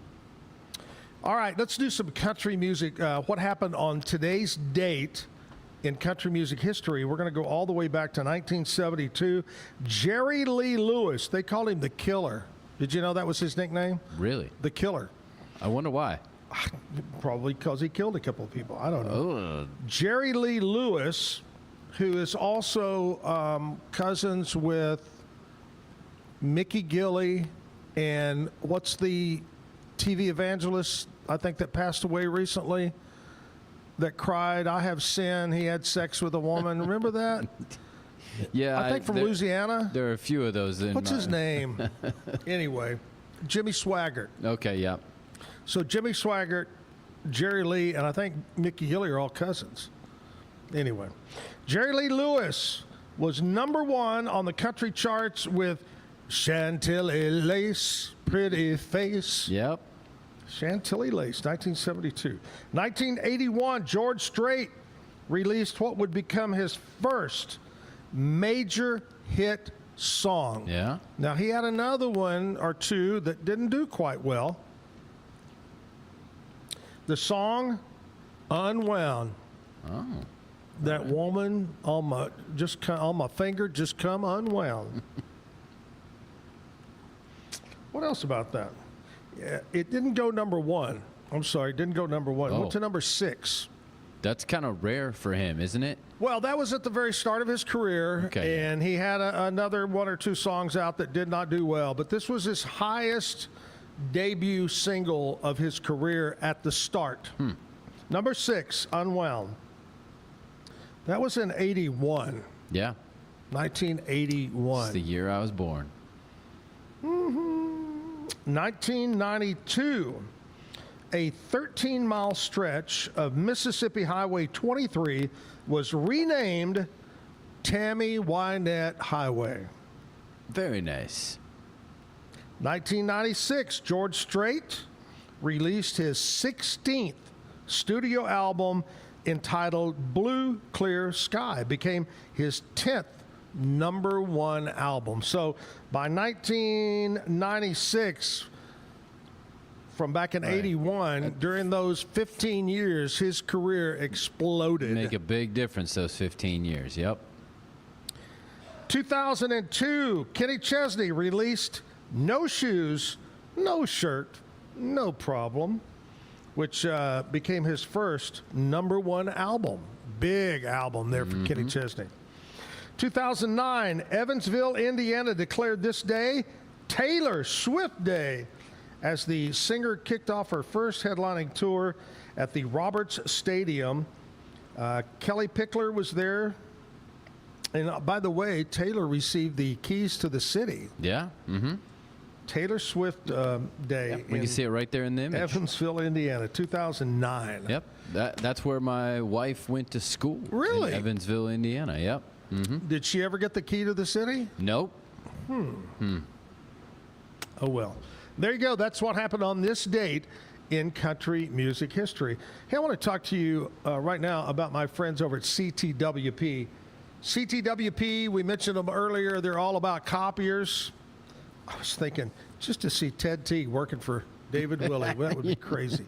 All right, let's do some country music. What happened on today's date in country music history? We're going to go all the way back to 1972. Jerry Lee Lewis, they called him the Killer. Did you know that was his nickname? Really? The Killer. I wonder why. Probably because he killed a couple of people. I don't know. Oh. Jerry Lee Lewis, who is also cousins with Mickey Gilley and what's the TV evangelist, I think, that passed away recently, that cried, "I have sinned, he had sex with a woman." Remember that? Yeah. I think from Louisiana. There are a few of those. What's his name? Anyway, Jimmy Swaggart. Okay, yeah. So Jimmy Swaggart, Jerry Lee, and I think Mickey Hilly are all cousins. Anyway, Jerry Lee Lewis was #1 on the country charts with Chantilly Lace, Pretty Face. Yep. Chantilly Lace, 1972. 1981, George Strait released what would become his first major hit song. Yeah. Now, he had another one or two that didn't do quite well. The song, Unwound. Oh. That woman on my finger just come unwound. What else about that? Yeah, it didn't go #1. I'm sorry, it didn't go #1. It went to #6. That's kind of rare for him, isn't it? Well, that was at the very start of his career, and he had another 1 or 2 songs out that did not do well. But this was his highest debut single of his career at the start. #6, Unwound. That was in 81. Yeah. 1981. It's the year I was born. 1992. A 13-mile stretch of Mississippi Highway 23 was renamed Tammy Wynette Highway. Very nice. 1996, George Strait released his 16th studio album entitled Blue Clear Sky. Became his 10th #1 album. So by 1996, from back in 81, during those 15 years, his career exploded. Make a big difference those 15 years, yep. 2002, Kenny Chesney released No Shoes, No Shirt, No Problem, which became his first #1 album. Big album there for Kenny Chesney. 2009, Evansville, Indiana declared this day Taylor Swift Day as the singer kicked off her first headlining tour at the Roberts Stadium. Kelly Pickler was there. And by the way, Taylor received the keys to the city. Yeah. Taylor Swift Day. Yep, we can see it right there in the image. Evansville, Indiana, 2009. Yep. That's where my wife went to school. Really? In Evansville, Indiana. Yep. Did she ever get the key to the city? Nope. Oh, well. There you go. That's what happened on this date in country music history. Hey, I want to talk to you right now about my friends over at CTWP. CTWP, we mentioned them earlier. They're all about copiers. I was thinking, just to see Ted Teague working for David Willey, that would be crazy.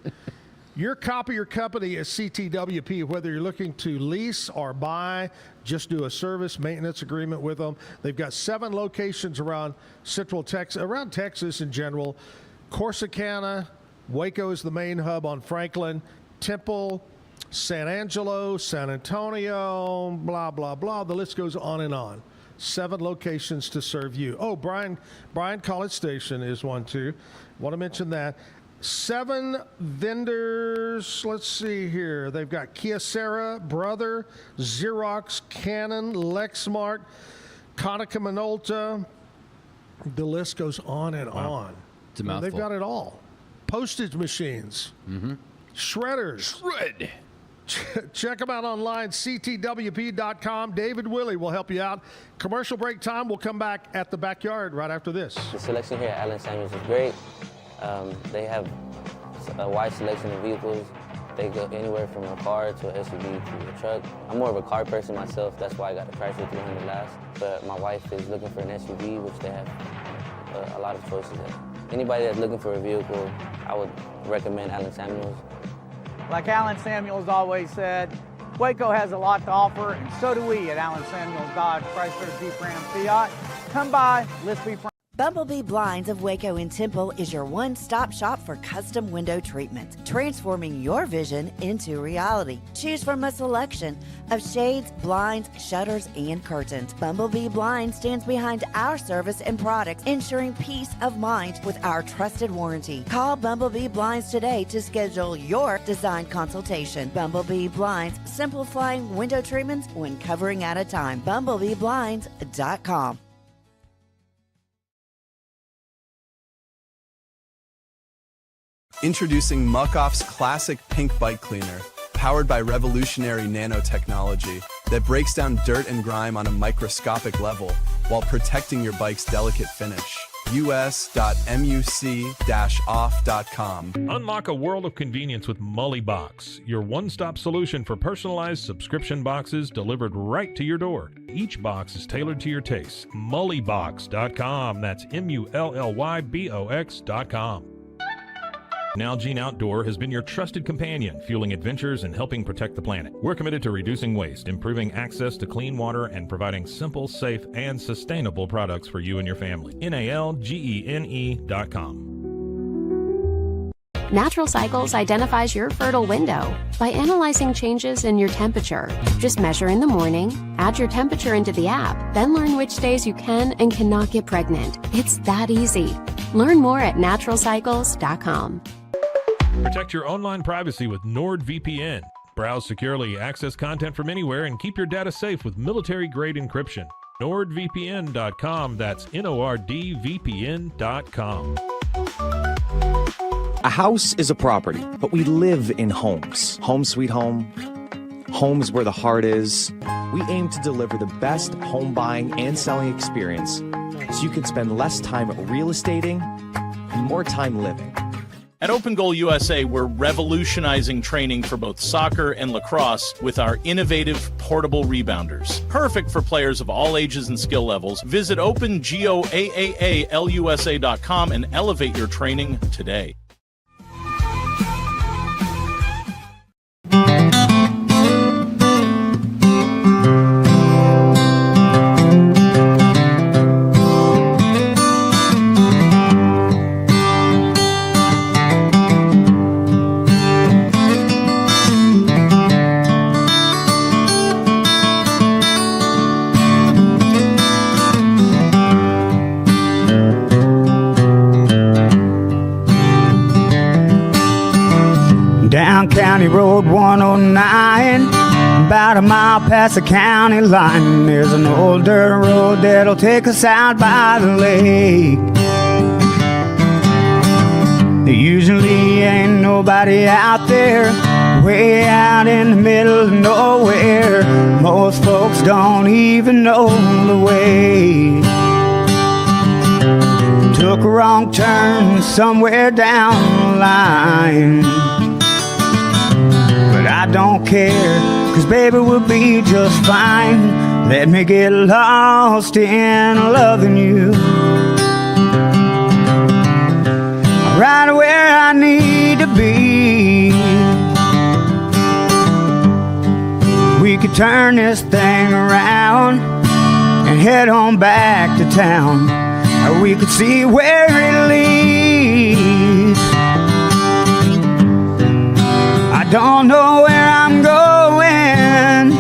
Your copier company is CTWP. Whether you're looking to lease or buy, just do a service maintenance agreement with them. They've got 7 locations around Central Texas, around Texas in general. Corsicana, Waco is the main hub on Franklin, Temple, San Angelo, San Antonio, blah, blah, blah. The list goes on and on. 7 locations to serve you. Oh, Bryan College Station is one too. Want to mention that. 7 vendors. Let's see here. They've got Kyocera, Brother, Xerox, Canon, Lexmark, Konica Minolta. The list goes on and on. It's a mouthful. They've got it all. Postage machines, shredders. Shred. Check them out online, ctwp.com. David Willey will help you out. Commercial break time. We'll come back at the backyard right after this. The selection here at Allen Samuels is great. They have a wide selection of vehicles. They go anywhere from a car to an SUV to a truck. I'm more of a car person myself. That's why I got the Chrysler 300 last. But my wife is looking for an SUV, which they have a lot of choices at. Anybody that's looking for a vehicle, I would recommend Allen Samuels. Like Allen Samuels always said, Waco has a lot to offer, and so do we at Allen Samuels Dodge, Chrysler, Jeep, Ram, Fiat. Come by, let's be friends. Bumblebee Blinds of Waco and Temple is your one-stop shop for custom window treatment, transforming your vision into reality. Choose from a selection of shades, blinds, shutters, and curtains. Bumblebee Blinds stands behind our service and products, ensuring peace of mind with our trusted warranty. Call Bumblebee Blinds today to schedule your design consultation. Bumblebee Blinds, simplifying window treatments one covering at a time. BumblebeeBlinds.com. Introducing Muck-Off's classic pink bike cleaner, powered by revolutionary nanotechnology that breaks down dirt and grime on a microscopic level while protecting your bike's delicate finish. us.muc-off.com. Unlock a world of convenience with Mully Box, your one-stop solution for personalized subscription boxes delivered right to your door. Each box is tailored to your taste. Mullybox.com. That's MULLYBOX.com. Nalgene Outdoor has been your trusted companion, fueling adventures and helping protect the planet. We're committed to reducing waste, improving access to clean water, and providing simple, safe, and sustainable products for you and your family. NALGENE.com. Natural Cycles identifies your fertile window by analyzing changes in your temperature. Just measure in the morning, add your temperature into the app, then learn which days you can and cannot get pregnant. It's that easy. Learn more at naturalcycles.com. Protect your online privacy with NordVPN. Browse securely, access content from anywhere, and keep your data safe with military-grade encryption. NordVPN.com. That's NORDVPN.com. A house is a property, but we live in homes. Home sweet home. Homes where the heart is. We aim to deliver the best home buying and selling experience so you can spend less time real estating and more time living. At Open Goal USA, we're revolutionizing training for both soccer and lacrosse with our innovative portable rebounders. Perfect for players of all ages and skill levels. Visit OpenGOAAALUSA.com and elevate your training today. Down County Road 109, about a mile past the county line, there's an old dirt road that'll take us out by the lake. There usually ain't nobody out there, way out in the middle of nowhere. Most folks don't even know the way. Took a wrong turn somewhere down the line, but I don't care, 'cause baby we'll be just fine. Let me get lost in loving you, right where I need to be. We could turn this thing around and head on back to town, or we could see where it leads. I don't know where I'm going,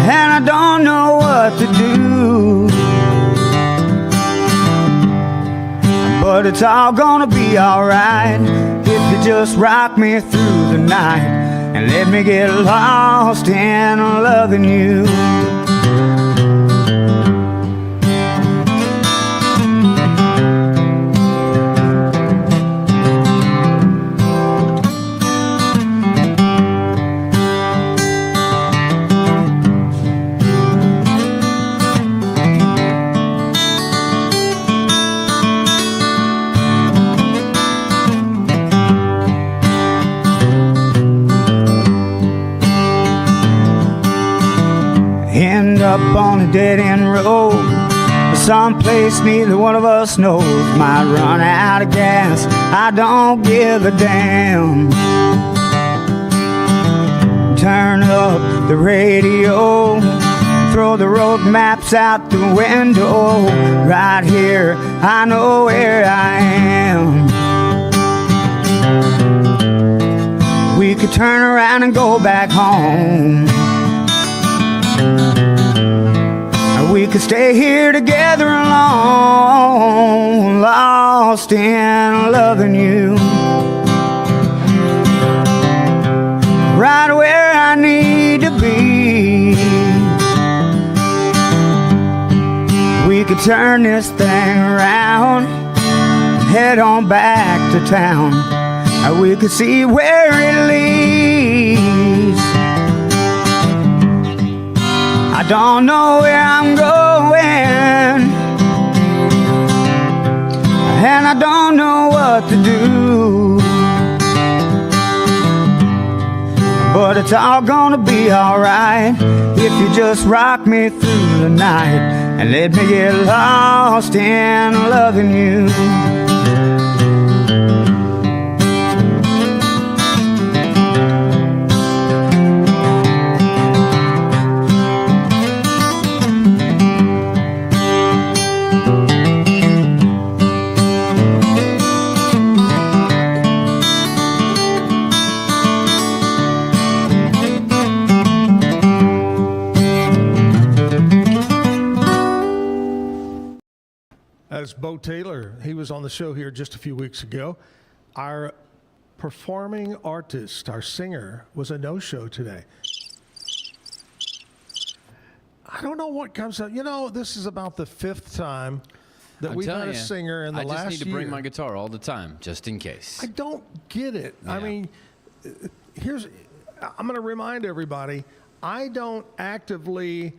and I don't know what to do, but it's all gonna be alright if you just rock me through the night and let me get lost in loving you. End up on a dead-end road, someplace neither one of us knows. Might run out of gas, I don't give a damn. Turn up the radio, throw the road maps out the window. Right here, I know where I am. We could turn around and go back home, we could stay here together alone, lost in loving you, right where I need to be. We could turn this thing around, head on back to town. We could see where it leads. I don't know where I'm going, and I don't know what to do, but it's all gonna be alright if you just rock me through the night and let me get lost in loving you. As Bo Taylor, he was on the show here just a few weeks ago. Our performing artist, our singer, was a no-show today. I don't know what comes up. You know, this is about the 5th time that we've had a singer in the last year. I just need to bring my guitar all the time, just in case. I don't get it. Yeah. I mean, I'm going to remind everybody, I don't actively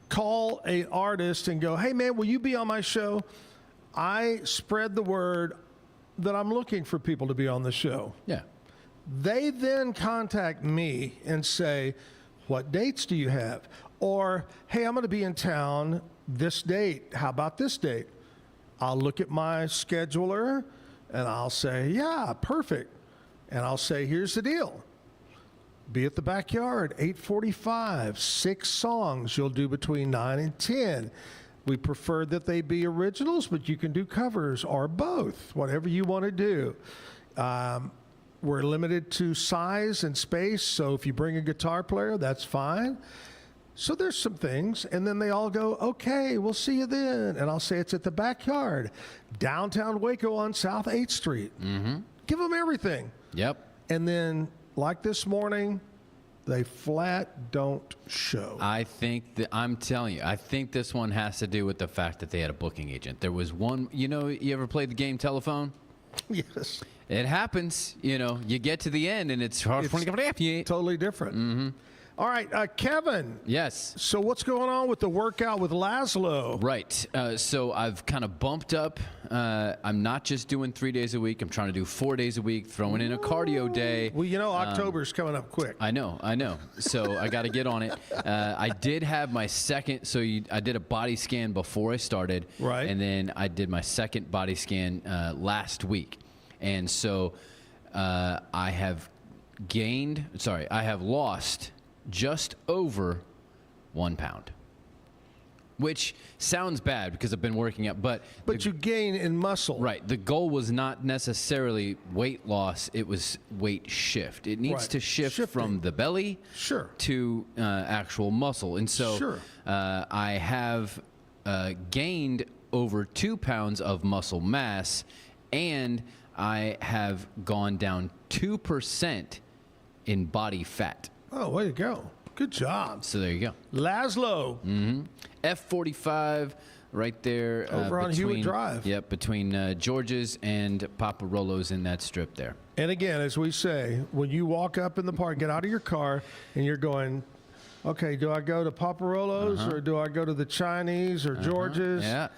call an artist and go, hey, man, will you be on my show? I spread the word that I'm looking for people to be on the show. Yeah. They then contact me and say, what dates do you have? Or, hey, I'm going to be in town this date. How about this date? I'll look at my scheduler and I'll say, yeah, perfect. And I'll say, here's the deal. Be at the Backyard, 8:45, 6 songs. You'll do between 9 and 10. We prefer that they be originals, but you can do covers or both, whatever you want to do. We're limited to size and space, so if you bring a guitar player, that's fine. So there's some things, and then they all go, okay, we'll see you then. And I'll say it's at the Backyard, downtown Waco on South 8th Street. Mm-hmm. Give them everything. Yep. And then, like this morning, they flat don't show. I think that, I'm telling you, I think this one has to do with the fact that they had a booking agent. There was one, you ever played the game telephone? Yes. It happens, you get to the end and it's hard. Totally different. Mm-hmm. All right, Kevin. Yes. So what's going on with the workout with Laszlo? Right. So I've kind of bumped up. I'm not just doing 3 days a week. I'm trying to do 4 days a week, throwing in a cardio day. Well, October's coming up quick. I know. So I got to get on it. I did have my second. So I did a body scan before I started. Right. And then I did my second body scan last week. And so I have lost just over 1 pound, which sounds bad because I've been working out, but you gain in muscle. Right. The goal was not necessarily weight loss; it was weight shift. It needs to shift from the belly to actual muscle, and so I have gained over 2 pounds of muscle mass, and I have gone down 2% in body fat. Oh, way to go. Good job. So there you go. Laszlo. Mm-hmm. F45 right there. Over on Hewitt Drive. Yep, between George's and Paparolo's in that strip there. And again, as we say, when you walk up in the park, get out of your car, and you're going, okay, do I go to Paparolo's or do I go to the Chinese or George's? Yeah.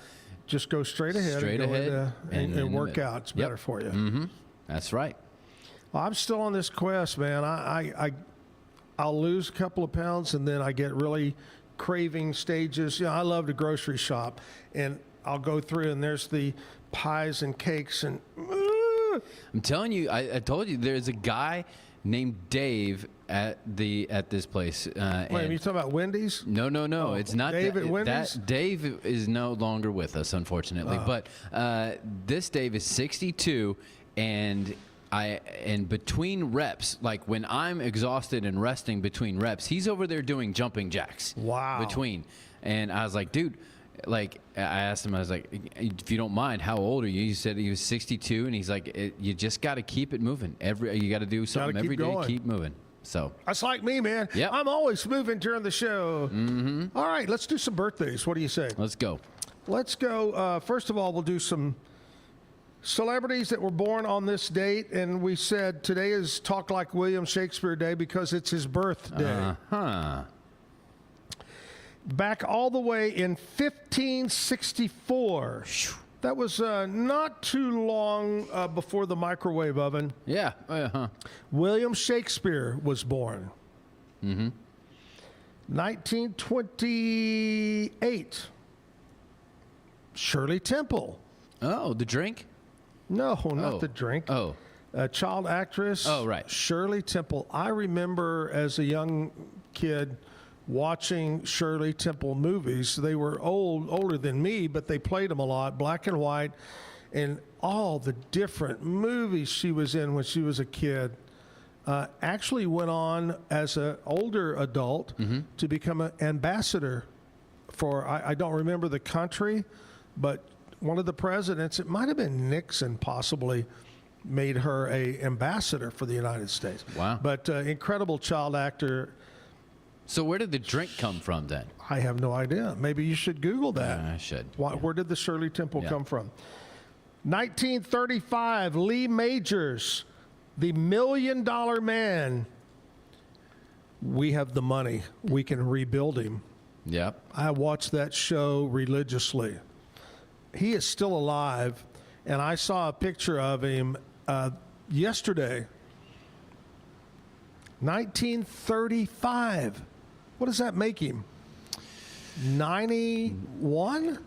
Just go straight ahead and work out. It's better for you. Mm-hmm. That's right. Well, I'm still on this quest, man. I'll lose a couple of pounds, and then I get really craving stages. I love to grocery shop, and I'll go through, and there's the pies and cakes. And I'm telling you, I told you, there's a guy named Dave at this place. Wait, are you talking about Wendy's? No. Oh, it's not Dave at Wendy's? Dave is no longer with us, unfortunately. But this Dave is 62, and between reps, like when I'm exhausted and resting between reps, he's over there doing jumping jacks. Wow. And I was like, dude, I asked him, I was like, if you don't mind, how old are you? He said he was 62, and he's like, you just got to keep it moving. You got to do something every day, keep moving. So that's like me, man. Yep. I'm always moving during the show. Mm-hmm. All right, let's do some birthdays. What do you say? Let's go. Let's go. First of all, we'll do some Celebrities that were born on this date, and we said today is Talk Like William Shakespeare Day because it's his birthday. Back all the way in 1564. That was not too long before the microwave oven. Yeah. William Shakespeare was born. 1928. Shirley Temple. Oh, the drink? No, not the drink. Oh. Child actress. Oh, right. Shirley Temple. I remember as a young kid watching Shirley Temple movies. They were older than me, but they played them a lot, black and white, and all the different movies she was in when she was a kid. Actually went on as an older adult to become an ambassador for, I don't remember the country, but one of the presidents, it might have been Nixon possibly, made her a ambassador for the United States. Wow. But incredible child actor. So where did the drink come from then? I have no idea. Maybe you should Google that. I should. Where did the Shirley Temple come from? 1935, Lee Majors, the $1 Million Man. We have the money. We can rebuild him. Yep. I watched that show religiously. He is still alive, and I saw a picture of him yesterday. 1935. What does that make him? 91?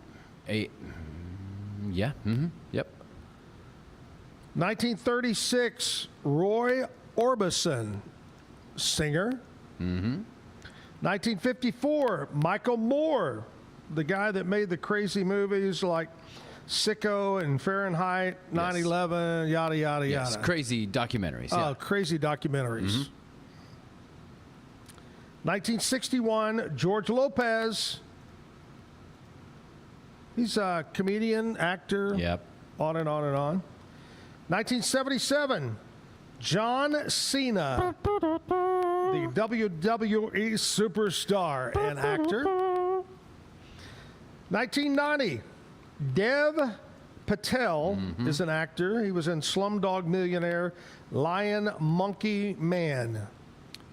Yeah. Yep. 1936, Roy Orbison, singer. 1954, Michael Moore, the guy that made the crazy movies like Sicko and Fahrenheit 9/11, yada, yada, Yes, yada. crazy documentaries. Yeah. Oh, crazy documentaries. 1961, George Lopez. He's a comedian, actor. Yep. On and on and on. 1977, John Cena, the WWE superstar and actor. 1990, Dev Patel is an actor. He was in Slumdog Millionaire, Lion, Monkey, Man.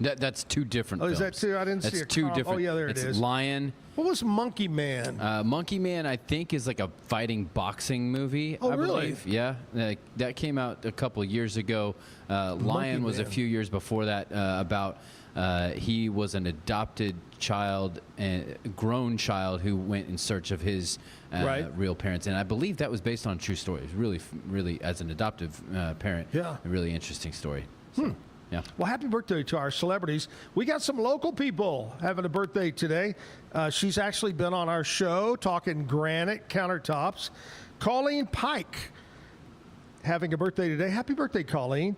That's two different films. Is that two? I didn't see That's a two comp. different. Oh, yeah, there it it's is. Lion. What was Monkey Man? Monkey Man, I think, is like a fighting boxing movie. Oh, I really? believe. Yeah, that came out a couple of years ago. Lion was a few years before that. About he was an adopted child, a grown child who went in search of his real parents, and I believe that was based on a true story. It was really, as an adoptive parent, a really interesting story. So, yeah. Well, happy birthday to our celebrities. We got some local people having a birthday today. She's actually been on our show talking granite countertops. Colleen Pike having a birthday today. Happy birthday, Colleen.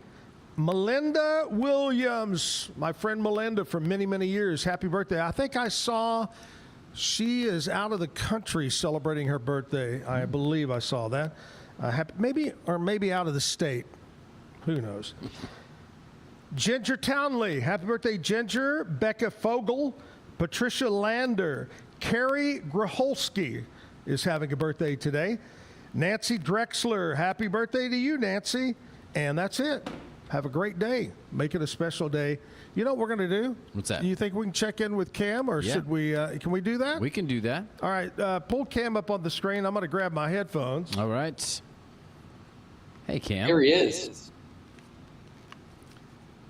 Melinda Williams, my friend Melinda from many, many years. Happy birthday. I think I saw she is out of the country celebrating her birthday. I believe I saw that. Maybe out of the state. Who knows? Ginger Townley, happy birthday, Ginger. Becca Fogel, Patricia Lander, Carrie Graholski is having a birthday today. Nancy Drexler, happy birthday to you, Nancy. And that's it. Have a great day. Make it a special day. You know what we're going to do? What's that? Do you think we can check in with Cam, or should we? Can we do that? We can do that. All right. Pull Cam up on the screen. I'm going to grab my headphones. All right. Hey, Cam. Here he is.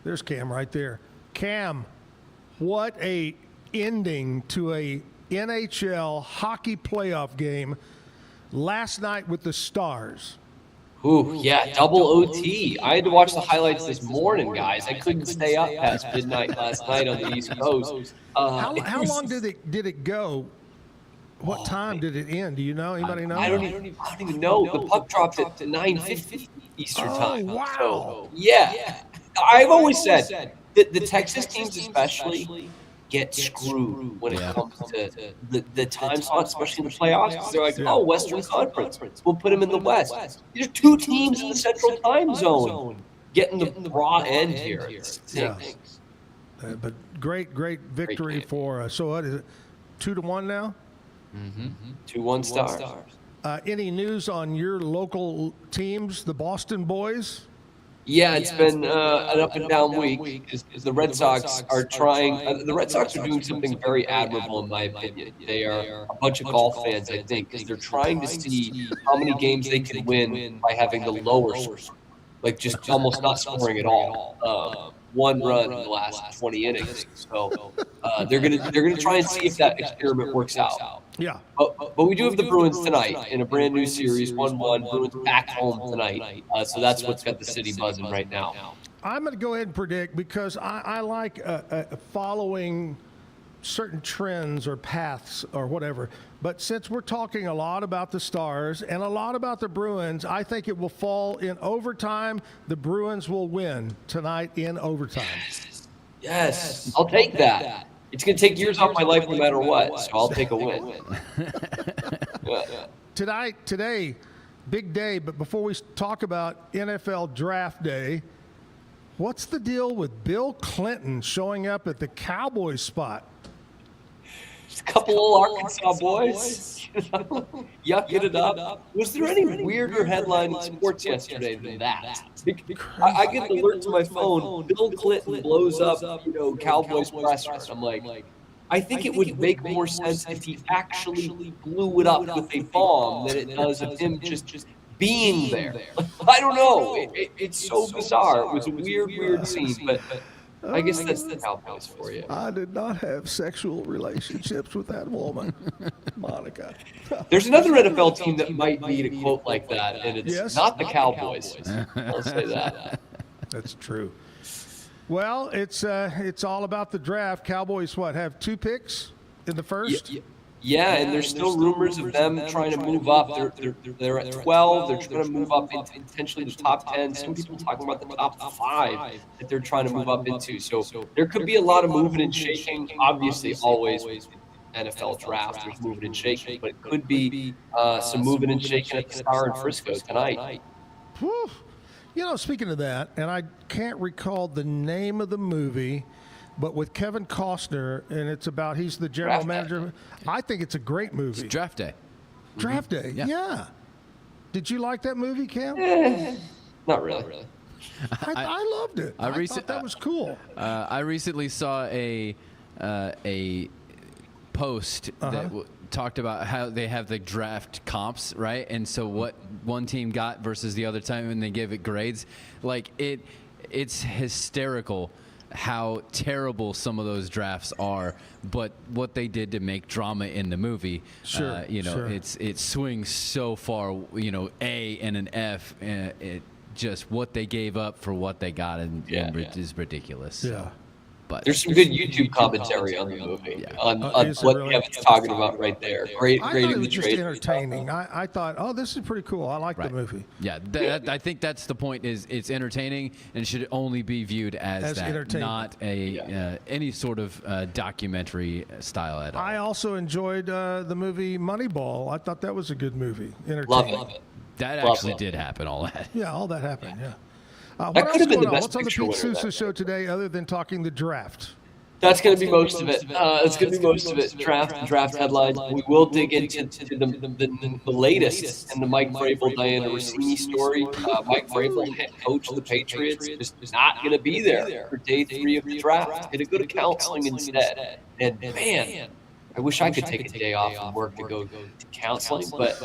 There's Cam right there. Cam, what a ending to a NHL hockey playoff game last night with the Stars. Ooh, yeah, double OT. I had to watch the highlights this morning, guys. I couldn't stay up past midnight last night on the East Coast. How long did it go? What time did it end? Do you know? Anybody know? I don't even know. The puck dropped at 9:50 Eastern time. Wow. So, yeah. I've always said that the Texas teams especially get screwed when it comes to the time slot, especially in the playoffs, because they're like, oh, Western Conference, we'll put them in the West. There's two teams in the Central Time Zone getting the raw end here. But great victory for so what is it? 2-1 now? 2-1 Stars. Any news on your local teams, the Boston boys? Yeah, it's been an up and down week. The Red Sox are trying. The Red Sox are doing something very admirable, in my opinion. They are a bunch of golf fans, I think, because they're trying to see how many games they can win by having the lower score, like just almost not scoring at all. One run in the last 20 innings. So they're gonna try and see if that experiment works out. Yeah. But we do have the Bruins tonight in a brand new series, 1-1. Bruins back home tonight. So that's what's got the city buzzing right now. I'm going to go ahead and predict because I like following certain trends or paths or whatever. But since we're talking a lot about the Stars and a lot about the Bruins, I think it will fall in overtime. The Bruins will win tonight in overtime. Yes, I'll take that. It's going to take years off my life no matter what, so I'll take a win. Today, big day, but before we talk about NFL Draft Day, what's the deal with Bill Clinton showing up at the Cowboys spot? Just a couple of Arkansas boys, yucking it up. Was there any weirder headline in sports yesterday than that? I get the alert to my phone. Bill Clinton blows up, Cowboys presser. I'm like, I think it would make more sense if he actually blew it up with a bomb than it does of him just being there. I don't know. It's so bizarre. It was a weird scene, but I guess that's the Cowboys for you. I did not have sexual relationships with that woman, Monica. There's another NFL team that might need a quote like that, and it's not the Cowboys. I'll say that. That's true. Well, it's all about the draft. Cowboys, have 2 picks in the first? Yeah, and there's still rumors of them trying to move up. They're at 12. They're trying to move up into potentially the top 10. Some people talking about the top 5 that they're trying to move up into. So there could be a lot of moving and shaking. Obviously, always with NFL draft, there's moving and shaking, but it could be some moving and shaking at the Star in Frisco tonight. Whew. Speaking of that, and I can't recall the name of the movie, but with Kevin Costner, and it's about he's the general manager. I think it's a great movie. It's Draft Day. Draft Day, yeah. Did you like that movie, Cam? Not really. I loved it. I thought that was cool. I recently saw a post that talked about how they have the draft comps, right? And so what one team got versus the other time, and they give it grades. Like it's hysterical how terrible some of those drafts are, but what they did to make drama in the movie, sure. It swings so far, A and an F, just what they gave up for what they got is ridiculous. Yeah. But there's some good YouTube commentary on the movie, on what Kevin's talking about right there. Grading the just trade. Entertaining. I thought, this is pretty cool. I like the movie. Yeah, I think that's the point. Is it's entertaining and should only be viewed as that, not any sort of documentary style at all. I also enjoyed the movie Moneyball. I thought that was a good movie. Entertaining. Love it. That actually did happen. All that. Yeah, all that happened. Yeah. That What could else have been going the on? best What's on the picture Pete winner Sousa that show today other than talking the draft? That's going to be most of it. That's going to be most of it. Draft headlines. We will dig into the latest in the Mike Vrabel, Diana Rossini story. Mike Vrabel, head coach of the Patriots, is not going to be there for day 3 of the draft. Going to go to counseling instead. And man, I wish I could take a day off from work to go to counseling, but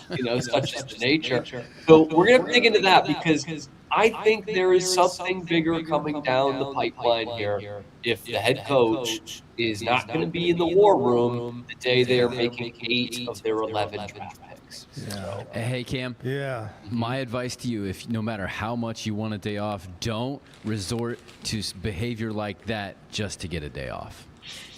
it's not just the nature. So we're going to dig into that because I think there is something bigger coming down the pipeline here. If the head coach is not going to be in the war room the day they are making 8 of their 11 draft picks. Yeah. Hey, Cam. Yeah. My advice to you, if no matter how much you want a day off, don't resort to behavior like that just to get a day off.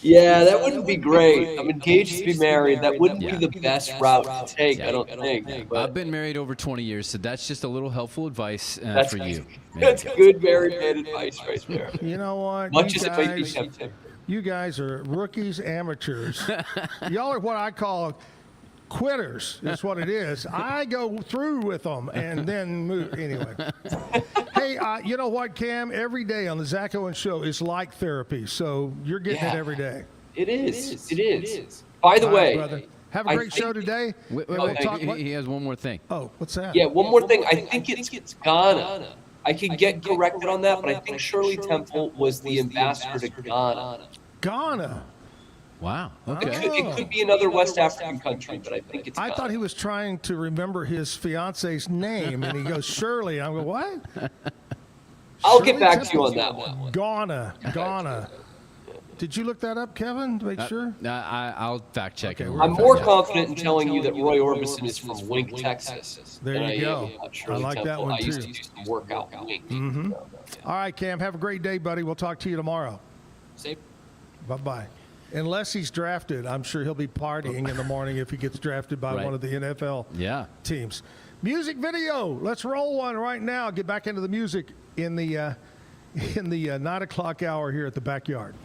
Yeah, that wouldn't be great. I'm engaged to be married. That wouldn't be the best route to take, I don't think. I've been married over 20 years, so that's just a little helpful advice for you. That's good married man advice right there. You know what? Much as it might be tempting. You guys are rookies, amateurs. Y'all are what I call quitters, is what it is. I go through with them and then move. Anyway. Hey, you know what, Cam? Every day on the Zack Owen Show is like therapy, so you're getting it every day. It is. By the way, Have a great show today. He has one more thing. Oh, what's that? Yeah, one more thing. I think it's Ghana. I could get corrected on that, but I think Shirley Temple was the ambassador to Ghana. Ghana. Wow. Okay. It could be another West African country, but I think it's Ghana. I thought he was trying to remember his fiance's name, and he goes, Shirley. I go, what? I'll get back to you on that one. Ghana. Did you look that up, Kevin, to make sure? I'll fact check it. I'm more confident in telling you that Roy Orbison is from Wink, Texas. There you go. I like that one, I used too. to do some work out in Wink. Mm-hmm. All right, Cam, have a great day, buddy. We'll talk to you tomorrow. Same. Bye-bye. Unless he's drafted, I'm sure he'll be partying in the morning if he gets drafted by one of the NFL teams. Music video. Let's roll one right now. Get back into the music in the 9 o'clock hour here at the Backyard.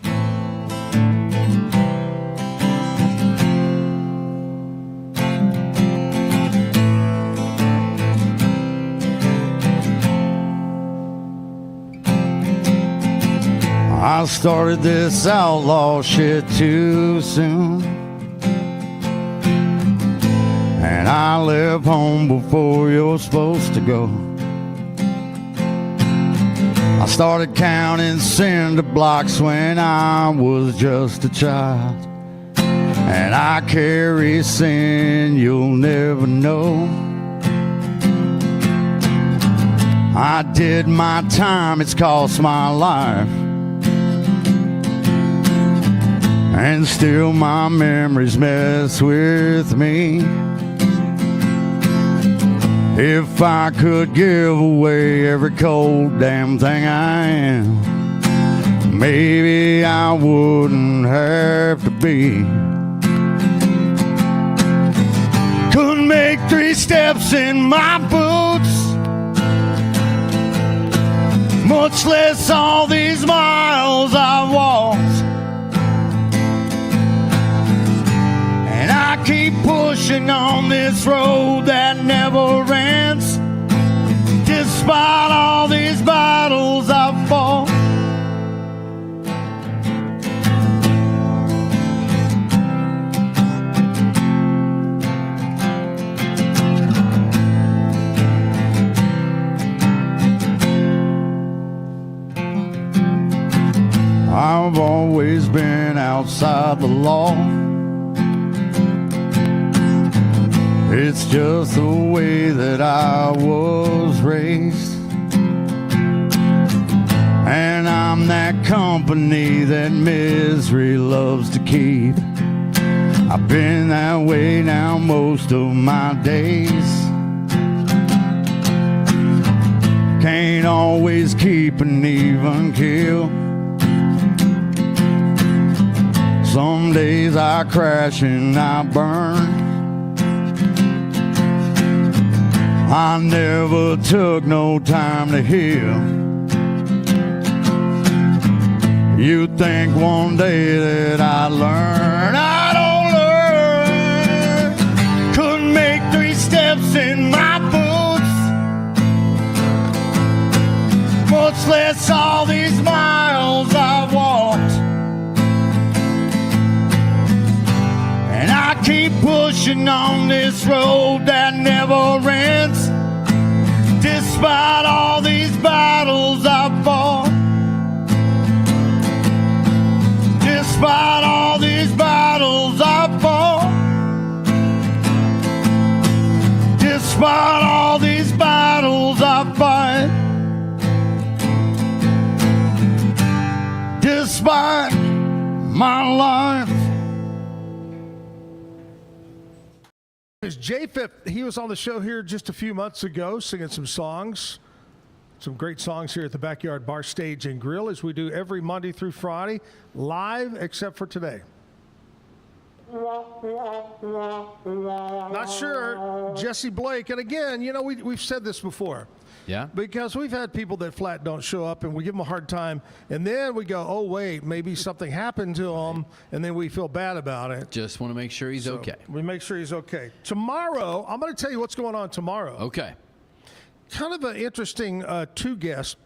I started this outlaw shit too soon, and I left home before you're supposed to go. I started counting cinder blocks when I was just a child, and I carry sin you'll never know. I did my time, it's cost my life, and still my memories mess with me. If I could give away every cold damn thing I am, maybe I wouldn't have to be. Couldn't make 3 steps in my boots, much less all these miles I've walked. And I keep pushing on this road that never ends, despite all these battles I've fought. I've always been outside the law. It's just the way that I was raised, and I'm that company that misery loves to keep. I've been that way now most of my days. Can't always keep an even keel. Some days I crash and I burn. I never took no time to heal. You'd think one day that I'd learn. I don't learn. Couldn't make 3 steps in my boots, much less all these miles I've walked. And I keep pushing on this road that never ends, despite all these battles I've fought. Despite all these battles I've fought. Despite all these battles I fight. Despite my life. There's J-Fip. He was on the show here just a few months ago singing some songs. Some great songs here at the Backyard Bar, Stage, and Grill, as we do every Monday through Friday, live except for today. Not sure. Jessie Blake. And again, you know, we've said this before. Yeah. Because we've had people that flat don't show up, and we give them a hard time, and then we go, oh, wait, maybe something happened to him, and then we feel bad about it. Just want to make sure he's okay. We make sure he's okay. Tomorrow, I'm going to tell you what's going on tomorrow. Okay. Kind of an interesting two-guest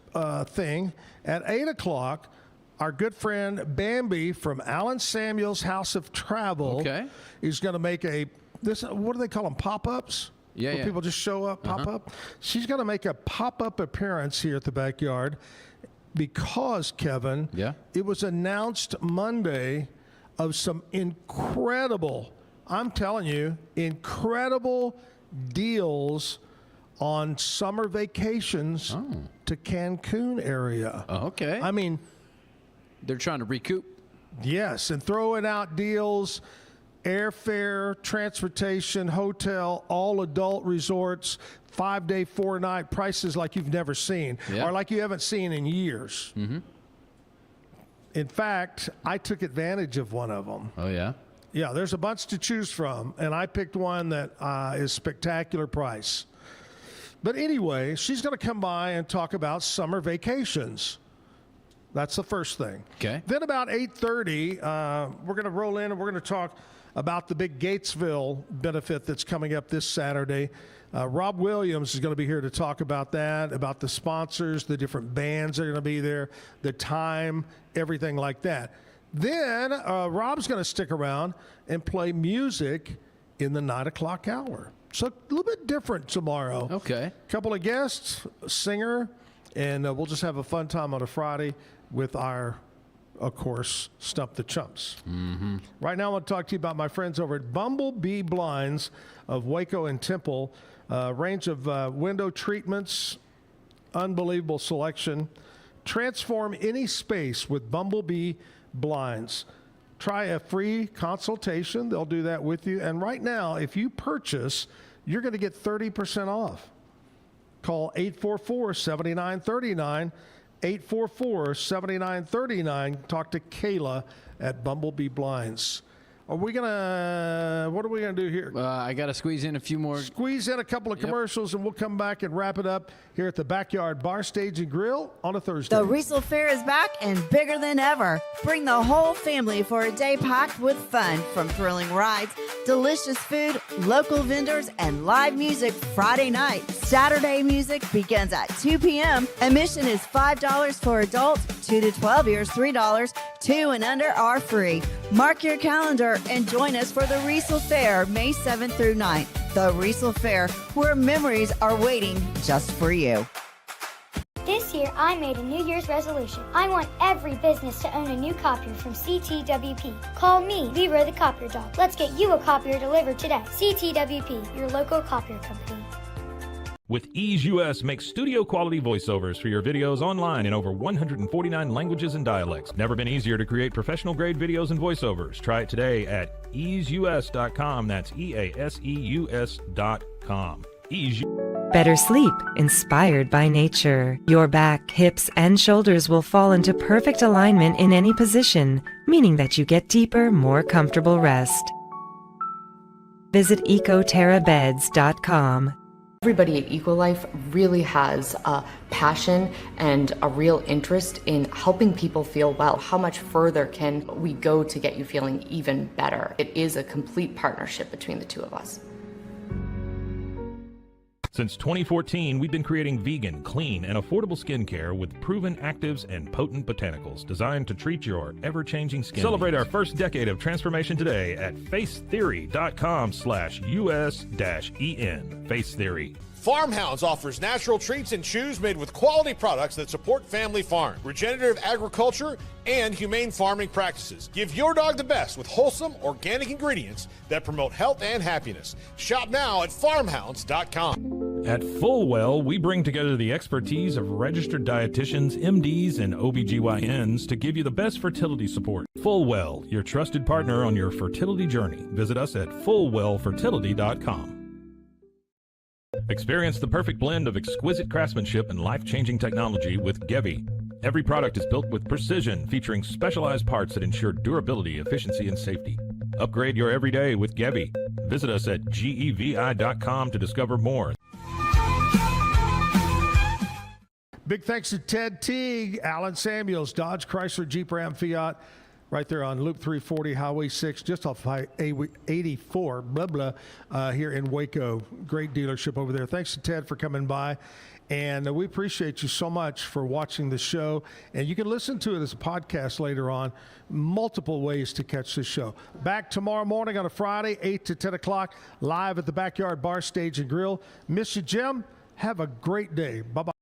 thing. At 8 o'clock, our good friend Bambi from Alan Samuels House of Travel is going to make what do they call them, pop-ups? Yeah, where people just show up, pop up. She's going to make a pop-up appearance here at the Backyard because, Kevin, it was announced Monday of some incredible, I'm telling you, incredible deals on summer vacations to Cancun area. Okay. I mean, they're trying to recoup. Yes, and throwing out deals, airfare, transportation, hotel, all adult resorts, 5-day, 4-night prices like you've never seen or like you haven't seen in years. Mm-hmm. In fact, I took advantage of one of them. Oh, yeah? Yeah, there's a bunch to choose from, and I picked one that is spectacular price. But anyway, she's going to come by and talk about summer vacations. That's the first thing. Okay. Then about 8:30, we're going to roll in and we're going to talk about the big Gatesville benefit that's coming up this Saturday. Rob Williams is going to be here to talk about that, about the sponsors, the different bands that are going to be there, the time, everything like that. Then Rob's going to stick around and play music in the 9 o'clock hour. So a little bit different tomorrow. Okay. Couple of guests, a singer, and we'll just have a fun time on a Friday with our, of course, Stump the Chumps. Mm-hmm. Right now I want to talk to you about my friends over at Bumblebee Blinds of Waco and Temple. Range of window treatments, unbelievable selection. Transform any space with Bumblebee Blinds. Try a free consultation. They'll do that with you. And right now, if you purchase, you're going to get 30% off. Call 844-7939, 844-7939. Talk to Kayla at Bumblebee Blinds. What are we going to do here? I got to squeeze in a few more. Squeeze in a couple of commercials, and we'll come back and wrap it up here at the Backyard Bar, Stage, and Grill on a Thursday. The Riesel Fair is back and bigger than ever. Bring the whole family for a day packed with fun, from thrilling rides, delicious food, local vendors, and live music Friday night. Saturday music begins at 2 p.m. Admission is $5 for adults, 2 to 12 years, $3. 2 and under are free. Mark your calendar and join us for the Riesel Fair, May 7th through 9th. The Riesel Fair, where memories are waiting just for you. This year, I made a New Year's resolution. I want every business to own a new copier from CTWP. Call me, Leroy the Copier Dog. Let's get you a copier delivered today. CTWP, your local copier company. With Ease US makes studio quality voiceovers for your videos online in over 149 languages and dialects. Never been easier to create professional grade videos and voiceovers. Try it today at easeus.com. That's EASEUS.com. Ease. Better sleep, inspired by nature. Your back, hips, and shoulders will fall into perfect alignment in any position, meaning that you get deeper, more comfortable rest. Visit ecoterrabeds.com. Everybody at EcoLife really has a passion and a real interest in helping people feel well. How much further can we go to get you feeling even better? It is a complete partnership between the two of us. Since 2014, we've been creating vegan, clean, and affordable skincare with proven actives and potent botanicals designed to treat your ever-changing skin. Celebrate our first decade of transformation today at facetheory.com/US-EN. Face Theory. Farmhounds offers natural treats and chews made with quality products that support family farm, regenerative agriculture, and humane farming practices. Give your dog the best with wholesome, organic ingredients that promote health and happiness. Shop now at farmhounds.com. At Fullwell, we bring together the expertise of registered dietitians, MDs, and OBGYNs to give you the best fertility support. Fullwell, your trusted partner on your fertility journey. Visit us at fullwellfertility.com. Experience the perfect blend of exquisite craftsmanship and life-changing technology with Gevi. Every product is built with precision, featuring specialized parts that ensure durability, efficiency, and safety. Upgrade your everyday with Gevi. Visit us at gevi.com to discover more. Big thanks to Ted Teague, Alan Samuels, Dodge, Chrysler, Jeep, Ram, Fiat, right there on Loop 340, Highway 6, just off 84, here in Waco. Great dealership over there. Thanks to Ted for coming by. And we appreciate you so much for watching the show. And you can listen to it as a podcast later on. Multiple ways to catch the show. Back tomorrow morning on a Friday, 8 to 10 o'clock, live at the Backyard Bar, Stage, and Grill. Miss you, Jim. Have a great day. Bye-bye.